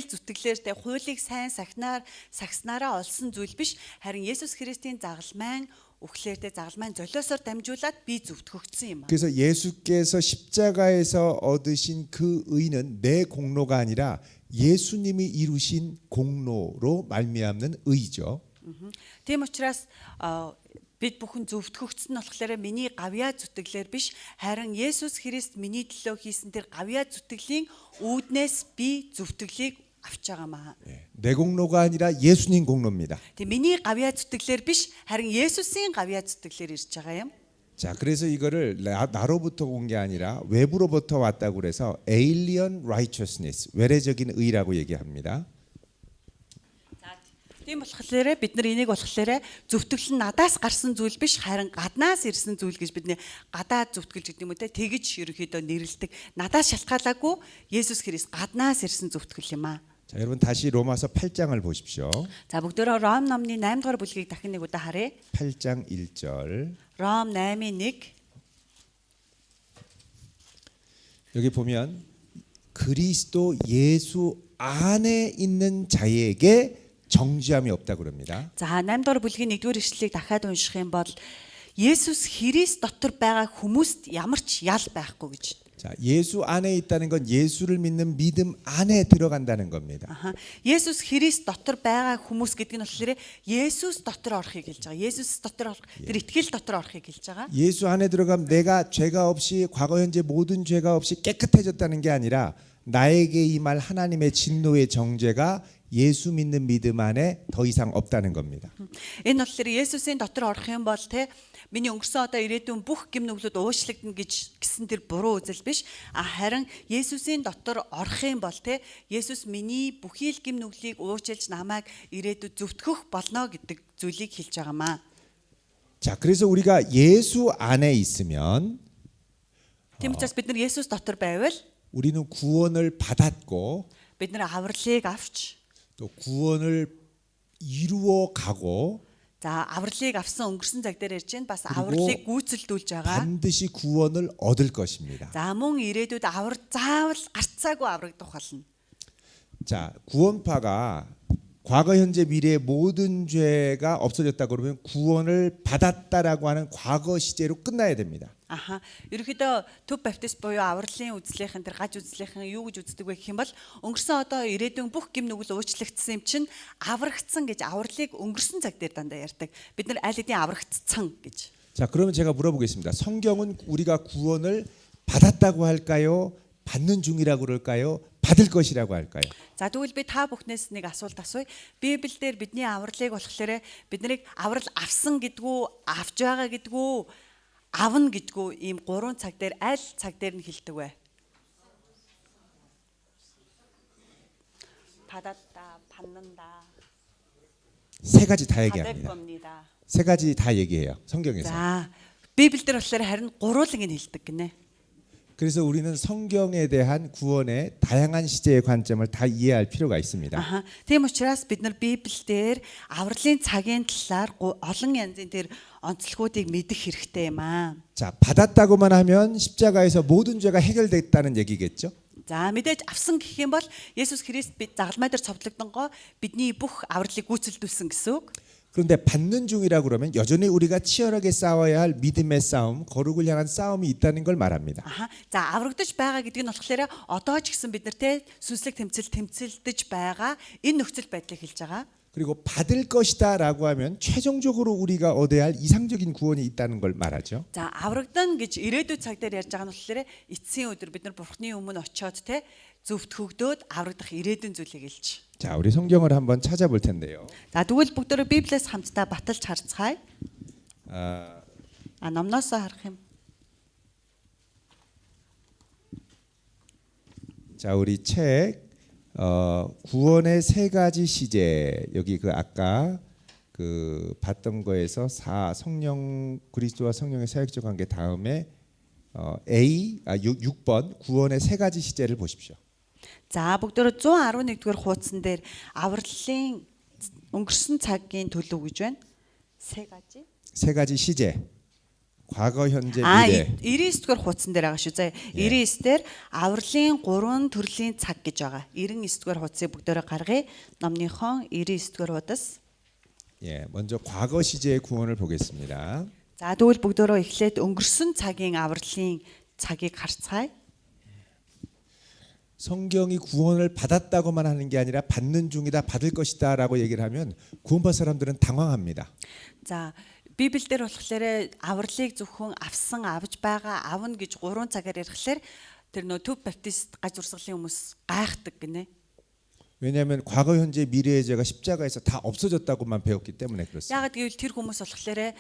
зүтгэлээр те хуулийг сайн сагснараа олсон зүйл биш. Харин Есүс Христийн загалмайн өглөөртэй загалмайн золиосоор дамжуулаад би зөвтгөгдсөн юм. 그래서 예수께서 십자가에서 얻으신 그 의는 내 공로가 아니라 예수님이 이루신 공로로 말미암는 의죠. Тийм учраас бид бүхэн зөвтгөгдсөн нь болохоор миний гавьяа зүтгэлээр биш харин Есүс Христ миний төлөө хийсэн тэр гавьяа зүтгэлийн үүднээс би зөвтгөлийг авч байгаамаа. 내 공로가 아니라 예수님 공로입니다. Тэг миний гавьяа зүтгэлээр биш харин Есүсийн гавьяа зүтгэлээр ирж байгаа юм. 자, 그래서 이거를 나로부터 온 게 아니라 외부로부터 왔다고 그래서 alien righteousness, 외래적인 의라고 얘기합니다. Тийм болохоор бид нар энийг болохоор зөвтгөл нь надаас гарсан зүйл биш харин гаднаас ирсэн зүйл гэж бидний гадаад зөвтгөлж гэдэг юм үү те тэгж ерөөхдөө нэрлэдэг. Надаас шалтгаалаагүй Есүс Христ гаднаас ирсэн зөвтгөл юм аа. 자, 여러분 다시 로마서 8장을 보십시오. За бүгдөө Ром номны 8 дугаар бүлгийг дахин нэг удаа харъя. 8장 1절. Ром 8:1 여기 보면 그리스도 예수 안에 있는 자에게 정죄함이 없다 그럽니다. За 8 дугаар бүлгийн 1-р ишлэлийг дахиад унших юм бол Есүс Христ дотор байгаа хүмүүст ямар ч ял байхгүй гэж. 자, 예수 안에 있다는 건 예수를 믿는 믿음 안에 들어간다는 겁니다. Есүс Христ дотор байгаа хүмүүс гэдэг нь болохоор Есүс дотор орохыг хэлж байгаа. Есүс дотор орох, тэр итгэл дотор орохыг хэлж байгаа. 예수 안에 들어가면 내가 죄가 없이 과거 현재 모든 죄가 없이 깨끗해졌다는 게 아니라 나에게 임할 하나님의 진노의 정죄가 예수 믿는 믿음 안에 더 이상 없다는 겁니다. Энэ болохоор Есүсийн дотор орох юм бол те миний өнгөрсөн одоо ирээдүйн бүх гэм нүглүүд уушлагдана гэсэн тэр буруу үзэл биш. Харин Есүсийн дотор орох юм бол те Есүс миний бүхий л гэм нүглийг уучлж намайг ирээдүйд зөвтгөх болно гэдэг зүйлийг хэлж байгаамаа. 자, 그래서 우리가 예수 안에 있으면 Тийм учраас бид нар Есүс дотор байвал 우리는 구원을 받았고 бид нар авралыг авч 또 구원을 이루어 가고 за авралыг авсан өнгөрсөн цаг дээр ярьж байна. Бас авралыг гүйцэлдүүлж байгаа. 반드시 구원을 얻을 것입니다. За мөн ирээдүйд аврал заавал гарцаагүй аврагдах болно. 자, 구원파가 과거 현재 미래의 모든 죄가 없어졌다 그러면 구원을 받았다라고 하는 과거 시제로 끝나야 됩니다. Ерөнхийдөө төв баптист буюу авралын үзлийнхэн тэр гаж үзлийнхэн юу гэж үздэг вэ гэх юм бол өнгөрсөн одоо ирээдүйн бүх гэм нүгэл уучлагдсан юм чинь аврагдсан гэж авралыг өнгөрсөн цаг дээр дандаа ярьдаг. Бид нар аль хэдийн аврагдсан гэж. 자, 그러면 제가 물어보겠습니다. 성경은 우리가 구원을 받았다고 할까요? 받는 중이라고 그럴까요? 받을 것이라고 할까요? За тэгвэл би та бүхнээс нэг асуулт асууя. Библиэлд бидний авралыг болохоор биднийг аврал авсан гэдгүү, авч байгаа гэдгүү, авна гэдгүү ийм гурван цаг дээр аль цаг дээр нь хэлдэг вэ? 받았다, 받는다, 세 가지 다 받을 얘기합니다. 겁니다. 세 가지 다 얘기해요. 성경에서. За Библиэлд болохоор харин гурвуулыг нь хэлдэг гинэ. 그래서 우리는 성경에 대한 구원의 다양한 시제의 관점을 다 이해할 필요가 있습니다. Аха. Тийм учраас бид нар Библиэлд авралын цагийн талаар олон янзын тэр онцлогуудыг мэдэх хэрэгтэй юм аа. 자, 받았다고만 하면 십자가에서 모든 죄가 해결됐다는 얘기겠죠? За мэдээж авсан гэх юм бол Есүс Христ бид загалмай дээр цовдлогдсон го бидний бүх авралыг гүйцэлдүүлсэн гэсэн үг. 그런데 받는 중이라고 그러면 여전히 우리가 치열하게 싸워야 할 믿음의 싸움, 거룩을 향한 싸움이 있다는 걸 말합니다. Аха. За аврагдаж байгаа гэдэг нь болохоор одоо ч гэсэн бид нар те сүнслэг тэмцэлдэж байгаа энэ нөхцөл байдлыг хэлж байгаа. 그리고 받을 것이다라고 하면 최종적으로 우리가 얻어야 할 이상적인 구원이 있다는 걸 말하죠. За аврагдан гэж ирээдүйн цаг дээр ярьж байгаа нь болохоор эцсийн өдөр бид нар Бурхны өмнө очиод те зөвхт хөгдөөд аврагдах ирээдүйн зүйлийг хэлж. 자, 우리 성경을 한번 찾아볼 텐데요. За тэгвэл бүгдөө Библиэс хамтдаа баталж харцгаая. 아, Номноосоо харах юм. 자, 우리 책 구원의 세 가지 시제 여기 그 아까 그 봤던 거에서 성령 그리스도와 성령의 사역적 관계 다음에 A 6번 구원의 세 가지 시제를 보십시오. За бүгдөө 111-р хуудсан дээр авралын өнгөрсөн цагийн төлөв гэж байна. 세 가지 시제. 과거, 현재, А 미래. 99-р хуудсан дээр байгаа шүү. За 99 дээр авралын 3 төрлийн цаг гэж байгаа. 99-р хуудсыг бүгдөө гаргая. Номныхон 99-р хуудас. 예, 먼저 과거 시제의 구원을 보겠습니다. За тэгвэл бүгдөө эхлээд өнгөрсөн цагийн авралын цагийг харцгаая. 성경이 구원을 받았다고만 하는 게 아니라 받는 중이다, 받을 것이다라고 얘기를 하면 구원받은 사람들은 당황합니다. За Библиэлд болохоор авралыг зөвхөн авсан, авж байгаа, авна гэж 3 цагаар ярихлаар тэр нөө төв баптист гаж урсгалын хүмүүс гайхдаг гинэ. 왜냐하면 과거, 현재, 미래의 죄가 십자가에서 다 없어졌다고만 배웠기 때문에 그렇습니다. Яагаад гэвэл тэр хүмүүс болохоор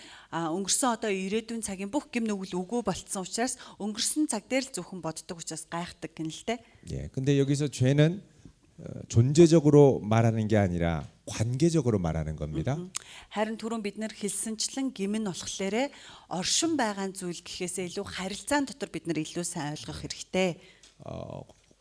өнгөрсөн одоо ирээдүйн цагийн бүх гэм нүгэл үгүй болцсон учраас өнгөрсөн цаг дээр л зөвхөн боддог учраас гайхдаг гин л те. 예, 근데 여기서 죄는 존재적으로 말하는 게 아니라 관계적으로 말하는 겁니다. Харин түрүүн бид нэр хэлсэнчлэн гэм нь болохоор оршин байгаа зүйл гэхээсээ илүү харилцаан дотор бид нар илүү сайн ойлгох хэрэгтэй.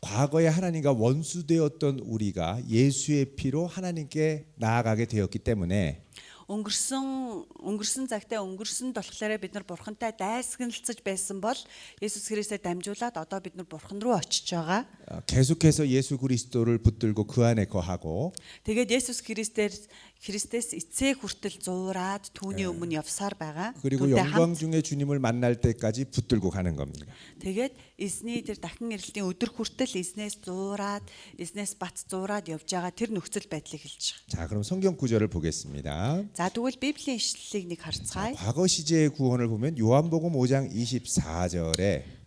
과거에 하나님과 원수되었던 우리가 예수의 피로 하나님께 나아가게 되었기 때문에 өнгөрсөн цагтаа өнгөрсөнд болохоор бид нар бурхантай дайсагналцаж байсан бол Есүс Христээр дамжуулаад одоо бид нар бурхан руу очиж байгаа. 계속해서 예수 그리스도를 붙들고 그 안에 거하고 Тэгээд Есүс Христээс эцээ хүртэл зуураад түүний өмнө явсаар байгаа. 그리고 Түүнтэй 영광 хамт. 중에 주님을 만날 때까지 붙들고 가는 겁니다. Тэгээд эзний тэр дахин ирэлтийн өдөр хүртэл эзнээс зуураад, эзнээс бат зуураад явж байгаа тэр нөхцөл байдлыг хэлж байгаа. 자, 그럼 성경 구절을 보겠습니다. За тэгвэл Библийн ишлэлийг нэг харцгаая. 과거 시제의 구원을 보면 요한복음 5장 24절에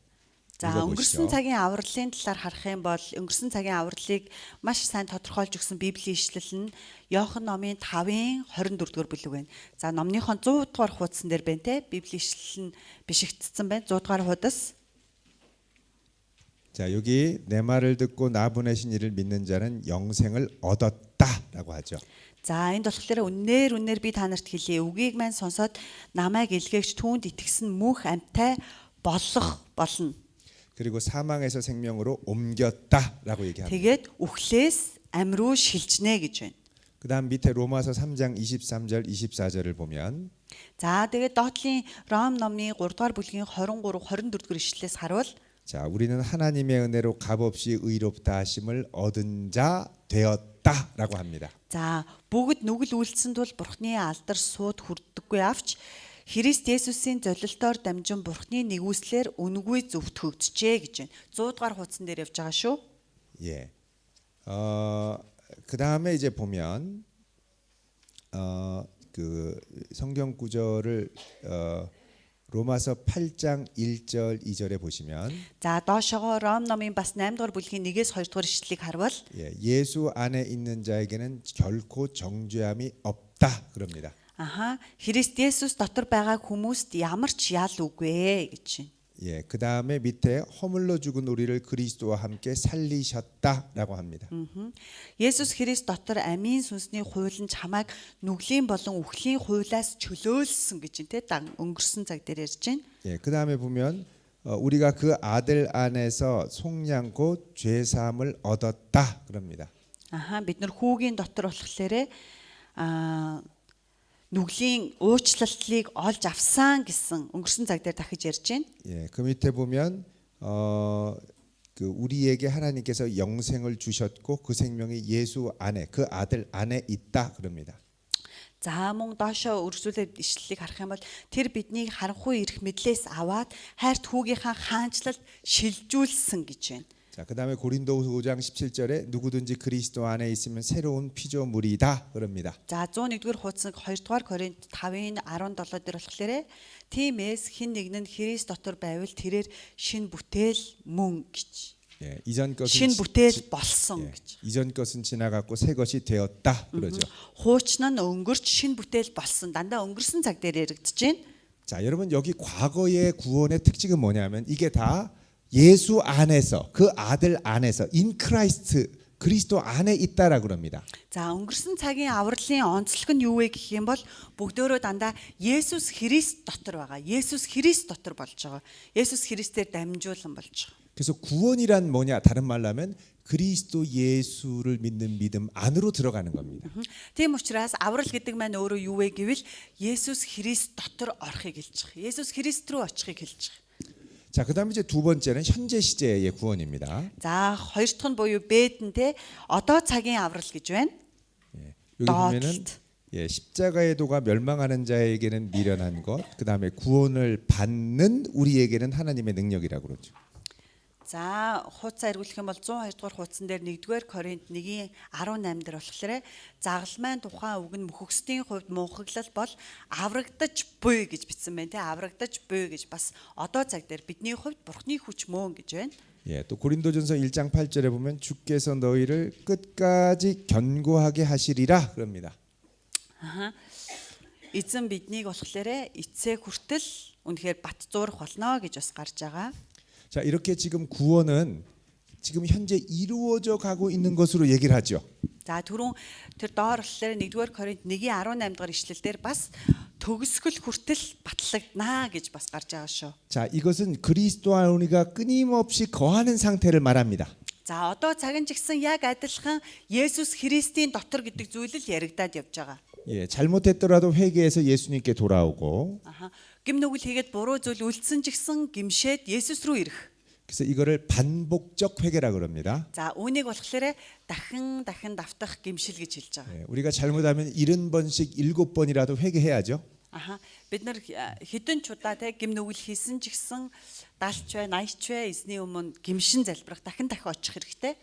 За 읽어보시죠. өнгөрсөн цагийн авралын талаар харах юм бол өнгөрсөн цагийн авралыг маш сайн тодорхойлж өгсөн Библийн ишлэл нь Иохан номын 5-ын 24-р бүлэг байна. За номныхон 100 дугаар хуудсан дээр байна те. Библийн ишлэл нь бишигдсэн байна. 100 дугаар хуудас. 자, 여기 내 말을 듣고 나 보내신 이를 믿는 자는 영생을 얻었다라고 하죠. За энд болохоор үнээр би та нарт хэлье. Үгийг маань сонсоод намайг илгээгч түүнд итгэсэн мөнх амьтай болох болно. 그리고 사망에서 생명으로 옮겼다라고 얘기합니다. Тэгээд үхлээс ам руу шилжнэ гэж байна. 그다음 밑에 로마서 3장 23절 24절을 보면 За тэгээд доотлын Ром номын 3 дугаар бүлгийн 23 24 дугаар ишлэлээс харуул. 자, 우리는 하나님의 은혜로 값없이 의롭다 하심을 얻은 자 되었다라고 합니다. За бүгд нүгэл үйлцсэн тул Бурхны алдар сууд хүрдэггүй авч Христ Есүсийн золилтоор дамжин Бурхны нэгүслэр үнгүй зөвхт хөгдөжээ гэж байна. 100 дугаар хуудсан дээр явж байгаа шүү. 예. 그다음에 이제 보면 그 성경 구절을 로마서 8장 1절 2절에 보시면 За доошогоо Ром номын бас 8 дугаар бүлгийн 1-ээс 2 дугаар ишлэлийг харвал 예수 안에 있는 자에게는 결코 정죄함이 없다 그럽니다. Христ Есүс дотор байгаа хүмүүст ямар ч ял үгүй гэж байна. 예, 그 다음에 밑에 허물로 죽은 우리를 그리스도와 함께 살리셨다라고 합니다. Есүс Христ дотор амийн сүнсний хууль нь чамайг нүглийн болон үхлийн хуулиас чөлөөлсөн гэж байна те өнгөрсөн цаг дээр ярьж байна. 예, 그 다음에 보면 우리가 그 아들 안에서 속량고 죄 사함을 얻었다 그럽니다. Бид нар хүүгийн дотор болохоор нүглийн уучлалтлыг олж авсан гэсэн өнгөрсөн цаг дээр дахиж ярьж байна. 예, 그 밑에 보면 그 우리에게 하나님께서 영생을 주셨고 그 생명이 예수 안에 그 아들 안에 있다 그럽니다. За мөн доошоо үргэлжлүүлээд ишлэлийг харах юм бол тэр биднийг харанхуй ирэх мэдлээс аваад хайрт хүүгийнхаа хаанчлалд шилжүүлсэн гэж байна. 자, 그다음에 고린도후서 5장 17절에 누구든지 그리스도 안에 있으면 새로운 피조물이다 그럽니다. За 101-р хуудас 2-р Коринт 5-ын 17 дээр болохоор тиймээс хэн нэгэн нь Христ дотор байвал тэрээр шин бүтээл мөн гэж. 예, 이전 것은 Шин бүтээл болсон гэж. 이전 것은 지나갔고 새 것이 되었다 그러죠. Хуучин нь өнгөрч шин бүтээл болсон. Дандаа өнгөрсөн цаг дээр яригдж байна. 자, 여러분 여기 과거의 구원의 특징은 뭐냐면 이게 다 예수 안에서 그 아들 안에서 인 크라이스트 그리스도 안에 있다라 그럽니다. За өнгөрсөн цагийн авралын онцлог нь юу вэ гэх юм бол бүгдөө дандаа Есүс Христ дотор байгаа. Есүс Христ дотор болж байгаа. Есүс Христээр дамжуулан болж байгаа. 그래서 구원이란 뭐냐? 다른 말로 하면 그리스도 예수를 믿는 믿음 안으로 들어가는 겁니다. Тийм учраас аврал гэдэг маань өөрөө юу вэ гэвэл Есүс Христ дотор орохыг хэлж байгаа. Есүс Христ рүү очихыг хэлж байгаа. 자, 그다음에 이제 두 번째는 현재 시제의 구원입니다. За хоёр дахь нь буюу бэдэнтэй одоо цагийн аврал гэж байна. 여기 보면은 십자가의 도가 멸망하는 자에게는 미련한 것, 그다음에 구원을 받는 우리에게는 하나님의 능력이라고 그러죠. За хуудасаа эргүүлэх юм бол 102 дугаар хуудсан дээр 1-р Коринт 1-ийн 18 дээр болохоор загал маань тухайн үг нь мөхөксдийн хувьд мунхаглал бол аврагдаж буй гэж бичсэн байна те аврагдаж буй гэж бас одоо цаг дээр бидний хувьд бурхны хүч мөн гэж байна. 예, 또 고린도전서 1장 8절에 보면 주께서 너희를 끝까지 견고하게 하시리라 그럽니다. Эзэн биднийг болохоор эцэг хүртэл үнэхээр бат зуурах болно гэж бас гарч байгаа. 자, 이렇게 지금 구원은 지금 현재 이루어져 가고 있는 것으로 얘기를 하죠. За түрүүн тэр доор болохоор 1-р Коринт 1-ийн 18 дахь ишлэл дээр бас төгсгөл хүртэл батлагдана гэж бас гарч байгаа шүү. 자, 이것은 그리스도 안에 우리가 끊임없이 거하는 상태를 말합니다. За одоо цагийн жигсэн яг адилхан Есүс Христийн дотор гэдэг зүйл л яригадаад явж байгаа. 예, 잘못했더라도 회개해서 예수님께 돌아오고 Гим нүгэл хийгээд буруу зүйл үлдсэн ч гэсэн гимшээд Есүс рүү ирэх. 그래서 이거를 반복적 회개라 그럽니다. За үүнийг болохоор дахин давтах гимшил гэж хэлж байгаа. 예, 우리가 잘못하면 70번씩 7번이라도 회개해야죠. Бид нар хэдэн ч удаа те гим нүгэл хийсэн ч гэсэн 70ч бай 80ч бай эзний өмнө гимшин залбирах дахин очих хэрэгтэй.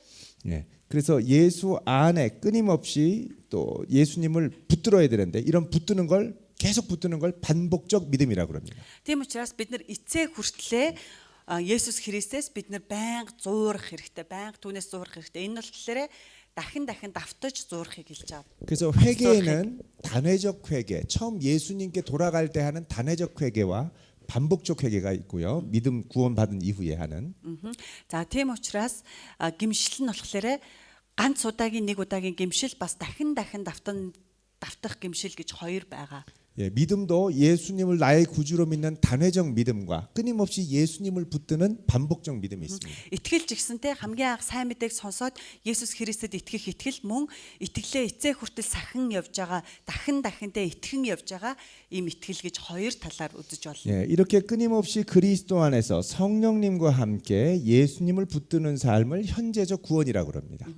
예, 그래서 예수 안에 끊임없이 또 예수님을 붙들어야 되는데 이런 붙드는 걸 계속 붙드는 걸 반복적 믿음이라고 그럽니다. Тийм учраас бид нар эцэг хүртлээ Есүс Христээс бид нар байнга зуурах хэрэгтэй, байнга түүнээс зуурах хэрэгтэй. Энэ нь болохоор дахин давтаж зуурахыг хэлж байгаа. 그래서 회개에는 단회적 회개, 처음 예수님께 돌아갈 때 하는 단회적 회개와 반복적 회개가 있고요. 믿음 구원 받은 이후에 하는. За тийм учраас гимшил нь болохоор ганц удаагийн нэг удаагийн гимшил бас дахин давтах гимшил гэж хоёр байгаа. 예, 믿음도 예수님을 나의 구주로 믿는 단회적 믿음과 끊임없이 예수님을 붙드는 반복적 믿음이 있습니다. Итгэл жигсэнтэй хамгийн анх сайн мэдээг сонсоод Есүс Христэд итгэх итгэл мөн итгэлээ эцэг хүртэл сахин явж байгаа, дахинтэй итгэн явж байгаа ийм итгэл гэж хоёр талаар үзэж болно. 예, 이렇게 끊임없이 그리스도 안에서 성령님과 함께 예수님을 붙드는 삶을 현재적 구원이라고 그럽니다.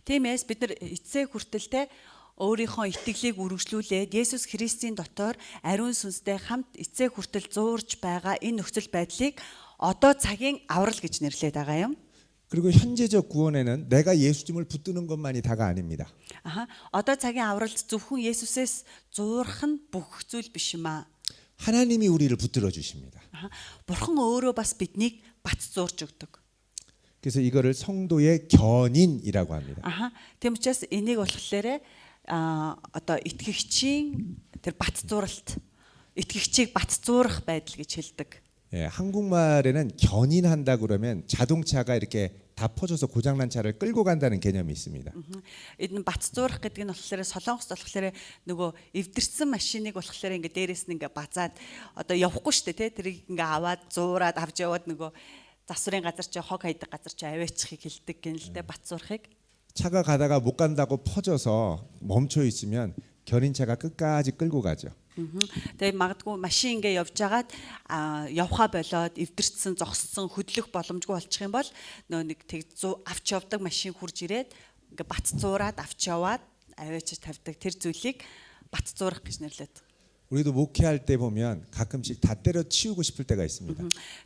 Тиймээс бид нар эцэг хүртэлтэй өөрийнхөө итгэлийг үргэлжлүүлээд Есүс Христийн дотор ариун сүнстэй хамт эцэг хүртэл зуурж байгаа энэ нөхцөл байдлыг одоо цагийн аврал гэж нэрлэдэг байгаа юм. 그리고 현재적 구원에는 내가 예수님을 붙드는 것만이 다가 아닙니다. Одоо цагийн авралд зөвхөн Есүсээс зуурах нь бүх зүйл биш юм аа. 하나님이 우리를 붙들어 주십니다. Бурхан өөрөө бас биднийг бат зуурж өгдөг. 그래서 이거를 성도의 견인이라고 합니다. Тийм учраас энийг болохоор одоо итгэгчийн тэр бат зуралт итгэгчийг бат зуурах байдал гэж хэлдэг. 예, 한국말에는 견인한다 그러면 자동차가 이렇게 다 퍼져서 고장난 차를 끌고 간다는 개념이 있습니다. Энэ бат зуурах гэдэг нь болохоор солонгост болохоор нөгөө эвдэрсэн машиныг болохоор ингээ дээрээс нь ингээ базаад одоо явахгүй шүү дээ тий тэрийг ингээ аваад зуураад авч яваад нөгөө засварын газар чи хог хайдаг газар чи аваачихыг хэлдэг гэн л дээ бат зуурахыг. 차가 가다가 못 간다고 퍼져서 멈춰 있으면 견인차가 끝까지 끌고 가죠. Тэгээ магадгүй машин ингээ явж байгаад явхаа болоод эвдэрсэн зогссон хөдлөх боломжгүй болчих юм бол нөө нэг тэг авч явдаг машин хурж ирээд ингээ бат зуураад авч яваад аваач тавьдаг тэр зүйлийг бат зуурах гэж нэрлэдэг. 우리도 목회할 때 보면 가끔씩 다 때려 치우고 싶을 때가 있습니다.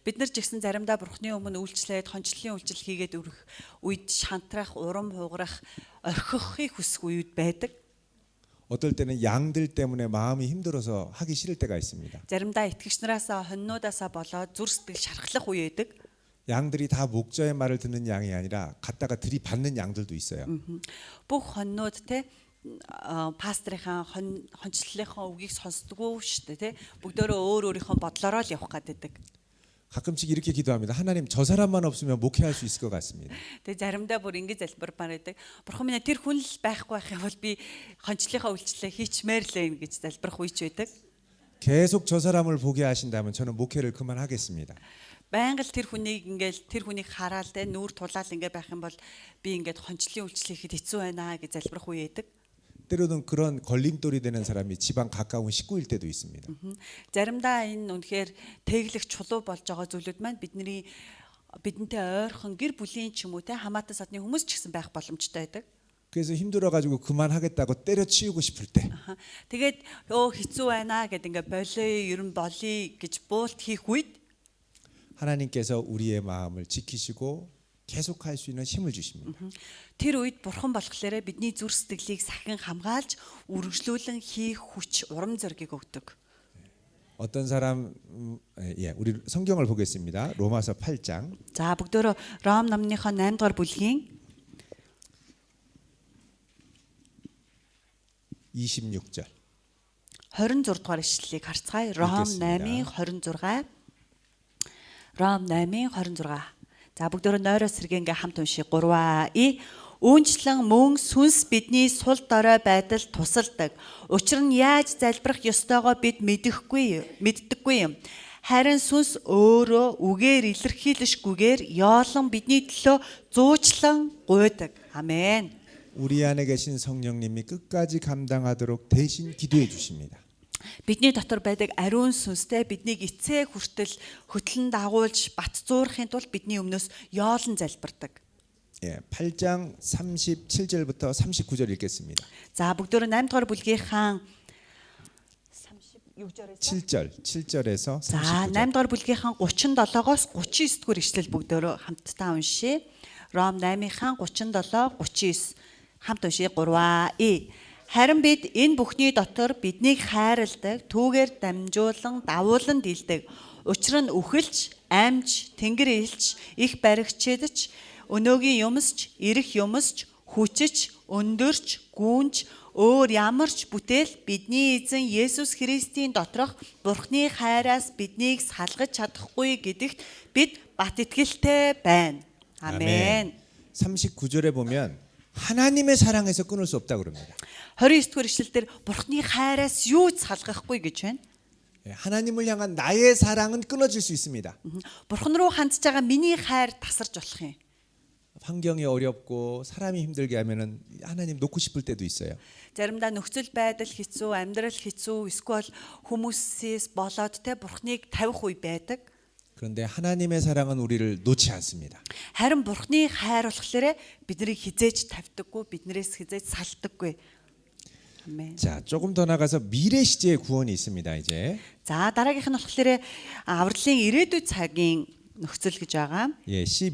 Бид нар ч гэсэн заримдаа бурхны өмнө үйлчлээд хончлын үйлчлэл хийгээд өрөх үед шантрах, урам хугарах, орхихыг хүсэх үед байдаг. 어떨 때는 양들 때문에 마음이 힘들어서 하기 싫을 때가 있습니다. Заримдаа итгэгч нараасаа хоннуудаасаа болоод зүр сэтгэл шархлах үе байдаг. 양들이 다 목자의 말을 듣는 양이 아니라 갖다가 들이받는 양들도 있어요. Бүх хоннууд те пастрынхаа хончлолынхаа үгийг сонсдоггүй шүү дээ те бүгдөө өөр өөрийнхөө бодлороо л явах гэдэг. 가끔씩 이렇게 기도합니다. 하나님 저 사람만 없으면 목회할 수 있을 것 같습니다. Тэгээ заримдаа бүр ингэ залбирмаар байдаг. Бурхан минь тэр хүн л байхгүй байх юм бол би хончлынхаа үйлчлэлээ хийчмээр л юм гэж залбирх үеч байдаг. 계속 저 사람을 보게 하신다면 저는 목회를 그만하겠습니다. Байнга л тэр хүнийг хараад те нүүр тулаал ингэ байх юм бол би ингээд хончлын үйлчлэл хийхэд хэцүү байна гэж залбирх үе байдаг. 때로는 그런 걸림돌이 되는 사람이 집안 가까운 식구일 때도 있습니다. Заримдаа энэ үнэхээр тэглэх чулуу болж байгаа зүйлүүд маань бидэнтэй ойрхон гэр бүлийн ч юм уу те хамаатан садны хүмүүс ч гэсэн байх боломжтой байдаг. 그래서 힘들어가지고 그만하겠다고 때려치우고 싶을 때 Тэгээд хэцүү байна гэд ингээ болоо ер нь болий гэж буулт хийх үед 하나님께서 우리의 마음을 지키시고 계속할 수 있는 힘을 주십니다. тэр үед бурхан болохоор бидний зүрх сэтгэлийг сахин хамгаалж үргэлжлүүлэн хийх хүч урам зориг өгдөг. 어떤 사람 우리 성경을 보겠습니다. 로마서 8장. За бүгдөө Ром номныхоо 8 дугаар бүлгийн 26절. 26 дугаар ишлэлийг харцгаая. Ром 8-ийн 26. Ром 8-ийн 26. За бүгдөө нойроос сэргэнгээ хамт уншия 3 Үүнчлэн мөн сүнс бидний сул дорой байдал тусалдаг. Учир нь яаж залбирах ёстойгоо бид мэддэггүй юм. Харин сүнс өөрөө үгээр илэрхийлэшгүйгээр яолон бидний төлөө зуучлан гуйдаг. 아멘. 우리 안에 계신 성령님이 끝까지 감당하도록 대신 기도해 주십니다. Бидний дотор байдаг ариун сүнстэй биднийг эцээ хүртэл хөтлөн дагуулж бат зуурахын тулд бидний өмнөөс яолон залбирдаг. 8장 37절부터 39절 읽겠습니다. За бүгдөө 8 дугаар бүлгийнхаа 7절에서 39절. За 8 дугаар бүлгийнхаа 37-оос 39 дугаар ишлэл бүгдөө хамтдаа уншия. Ром 8-ийнхаа 37 39 хамт уншия 3 Харин бид энэ бүхний дотор биднийг хайрладаг, түүгээр дамжуулан давуулан дийлдэг. Учир нь үхэлж, амьж, тэнгэр илч, их баригчдч, өнөөгийн юмсч, ирэх юмсч, хүчич, өндөрч, гүнж, өөр ямарч бүтээл бидний эзэн Есүс Христийн доторх Бурхны хайраас биднийг салгаж чадахгүй гэдэгт бид бат итгэлтэй байна. 아멘. 39절에 보면 하나님의 사랑에서 끊을 수 없다고 그럽니다. 29-р ишлэлдэр Бурхны хайраас юу ч салгахгүй гэж байна. 하나님을 향한 나의 사랑은 끊어질 수 있습니다. Бурхан руу хандж байгаа миний хайр тасарч болох юм. 환경이 어렵고 사람이 힘들게 하면은 하나님 놓고 싶을 때도 있어요. Заримдаа нөхцөл байдал хэцүү, амьдрал хэцүү, эсвэл хүмүүсээс болоод те Бурхныг тавих үе байдаг. 그런데 하나님의 사랑은 우리를 놓지 않습니다. Харин Бурхны хайр болохоор биднийг хизээж тавьдаггүй, биднээс хизээж салдаггүй. 아멘. 자, 조금 더 나가서 미래 시제의 구원이 있습니다. 이제. За дараагийнх нь болохоор авралын ирээдүйн цагийн нөхцөл гэж байгаа.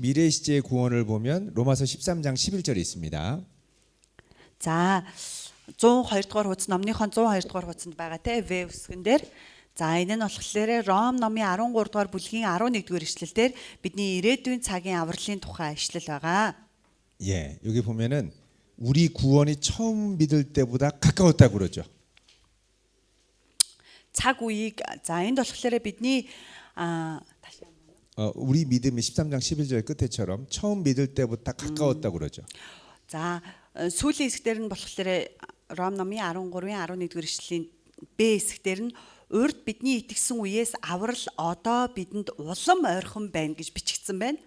미래 시제의 구원을 보면 로마서 13장 11절에 있습니다. За 102 дугаар хуудас номныхон 102 дугаар хуудасанд байгаа те В үсгэн дээр За энэ нь болохоор Ром номын 13 дугаар бүлгийн 11-р ишлэлээр бидний ирээдүйн цагийн авралын тухай ишлэл байгаа. 예, 여기 보면은 우리 구원이 처음 믿을 때보다 가까웠다고 그러죠. Цаг үеийг за энд болохоор бидний 다시 한번. 우리 믿음이 13장 11절 끝에처럼 처음 믿을 때보다 가까웠다고 그러죠. За сүүлийн хэсгээр нь болохоор Ром номын 13-ийн 11-р ишлэлийн Б хэсгээр нь урд бидний итгэсэн үеэс аврал одоо бидэнд улам ойрхон байна гэж бичигдсэн байна.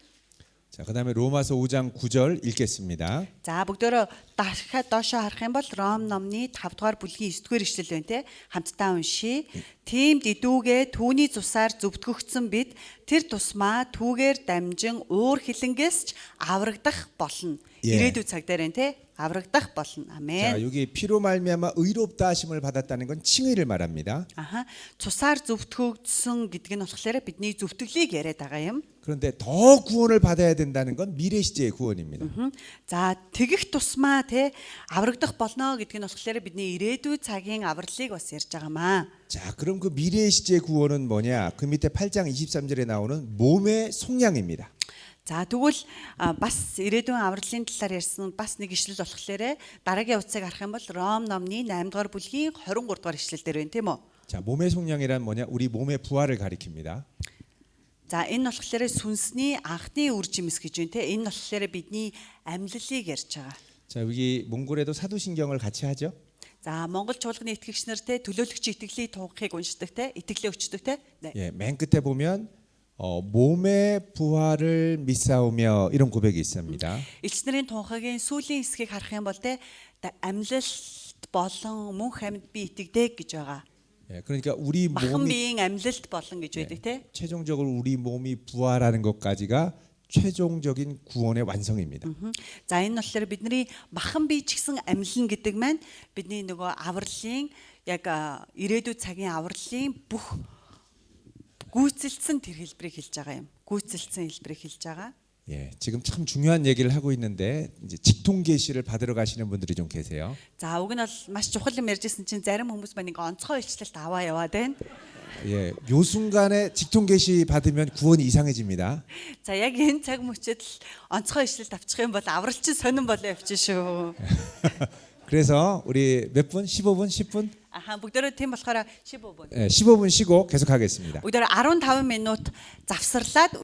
자, 그다음에 로마서 5장 9절 읽겠습니다. За бүгдөө дахиад доошоо харах юм бол Ром номны 5 дугаар бүлгийн 9-р ишлэл байна те. Хамтдаа уншийе. Тиймд идүүгээ түүний цусаар зөвтгөгдсөн бид тэр тусмаа түүгээр дамжин уур хилэнгээс ч аврагдах болно. 예. ирээдүйн цаг дээр байна те. аврагдах болно. 자, 아멘. 여기 피로 말미암아 의롭다 하심을 받았다는 건 칭의를 말합니다. 아하. цусаар зөвтгөгдсөн гэдэг нь болохоор бидний зөвтгөлийг яриад байгаа юм. 그런데 더 구원을 받아야 된다는 건 미래 시제의 구원입니다. За тэгэх тусмаа те аврагдах болно гэдэг нь болохоор бидний ирээдүйн цагийн авралыг бас ярьж байгаамаа. 자, 그럼 그 미래 시제의 구원은 뭐냐? 그 밑에 8장 23절에 나오는 몸의 속량입니다. За тэгвэл бас ирээдүйн авралын талаар ярьсан бас нэг ишлэл болохоор дараагийн утсыг харах юм бол Ром номны 8 дугаар бүлгийн 23 дугаар ишлэл дээр байна тийм үү? 자, 몸의 속량이란 뭐냐? 우리 몸의 부활을 가리킵니다. За энэ болохоор сүнсний анхны үр жимс гэж байна те. Энэ болохоор бидний амьлалыг ярьж байгаа. 자, 여기 몽골에도 사도신경을 같이 하죠. За Монгол чуулганы итгэгч нартэй төлөөлөгч итгэлийг тунхыг уншдаг те. итгэлээ өчтдөг те. 네. 예, 맨 끝에 보면 몸의 부활을 믿사오며 이런 고백이 있습니다. Элчнэрийн тунхагийн сүүлийн хэсгийг харах юм бол те амьлалт болон мөнх амьд би итгэдэг гэж байгаа. 예, 그러니까 우리 Махан 몸이 биеийн амьлалт болон гэж байдаг те. 최종적으로 우리 몸이 부활하는 것까지가 최종적인 구원의 완성입니다. За энэ болохоор бидний махан бие ч гэсэн амьлна гэдэг маань бидний нөгөө авралын яг ирээдүйн цагийн авралын бүх гүйцэлдсэн тэр хэлбэрийг хэлж байгаа юм. гүйцэлдсэн хэлбэрийг хэлж байгаа. 예, 지금 참 중요한 얘기를 하고 있는데 이제 직통 계시를 받으러 가시는 분들이 좀 계세요. За уг нь бол маш чухал юм ярьжсэн чинь зарим хүмүүс маань ингээ онцгой илчлэлт аваа яваад байна. 예, 요 순간에 직통 계시 받으면 구원이 이상해집니다. За яг энэ цаг мөчид л онцгой илчлэлт авчих юм бол авралчин сонирн болоо явчих шүү. 그래서 우리 몇 분? 15분? 10분? 아하 бүгдөө тийм болохоор 15 분. 예, 15분 쉬고 계속 하겠습니다. бүгдөө 15 минут завсарлаад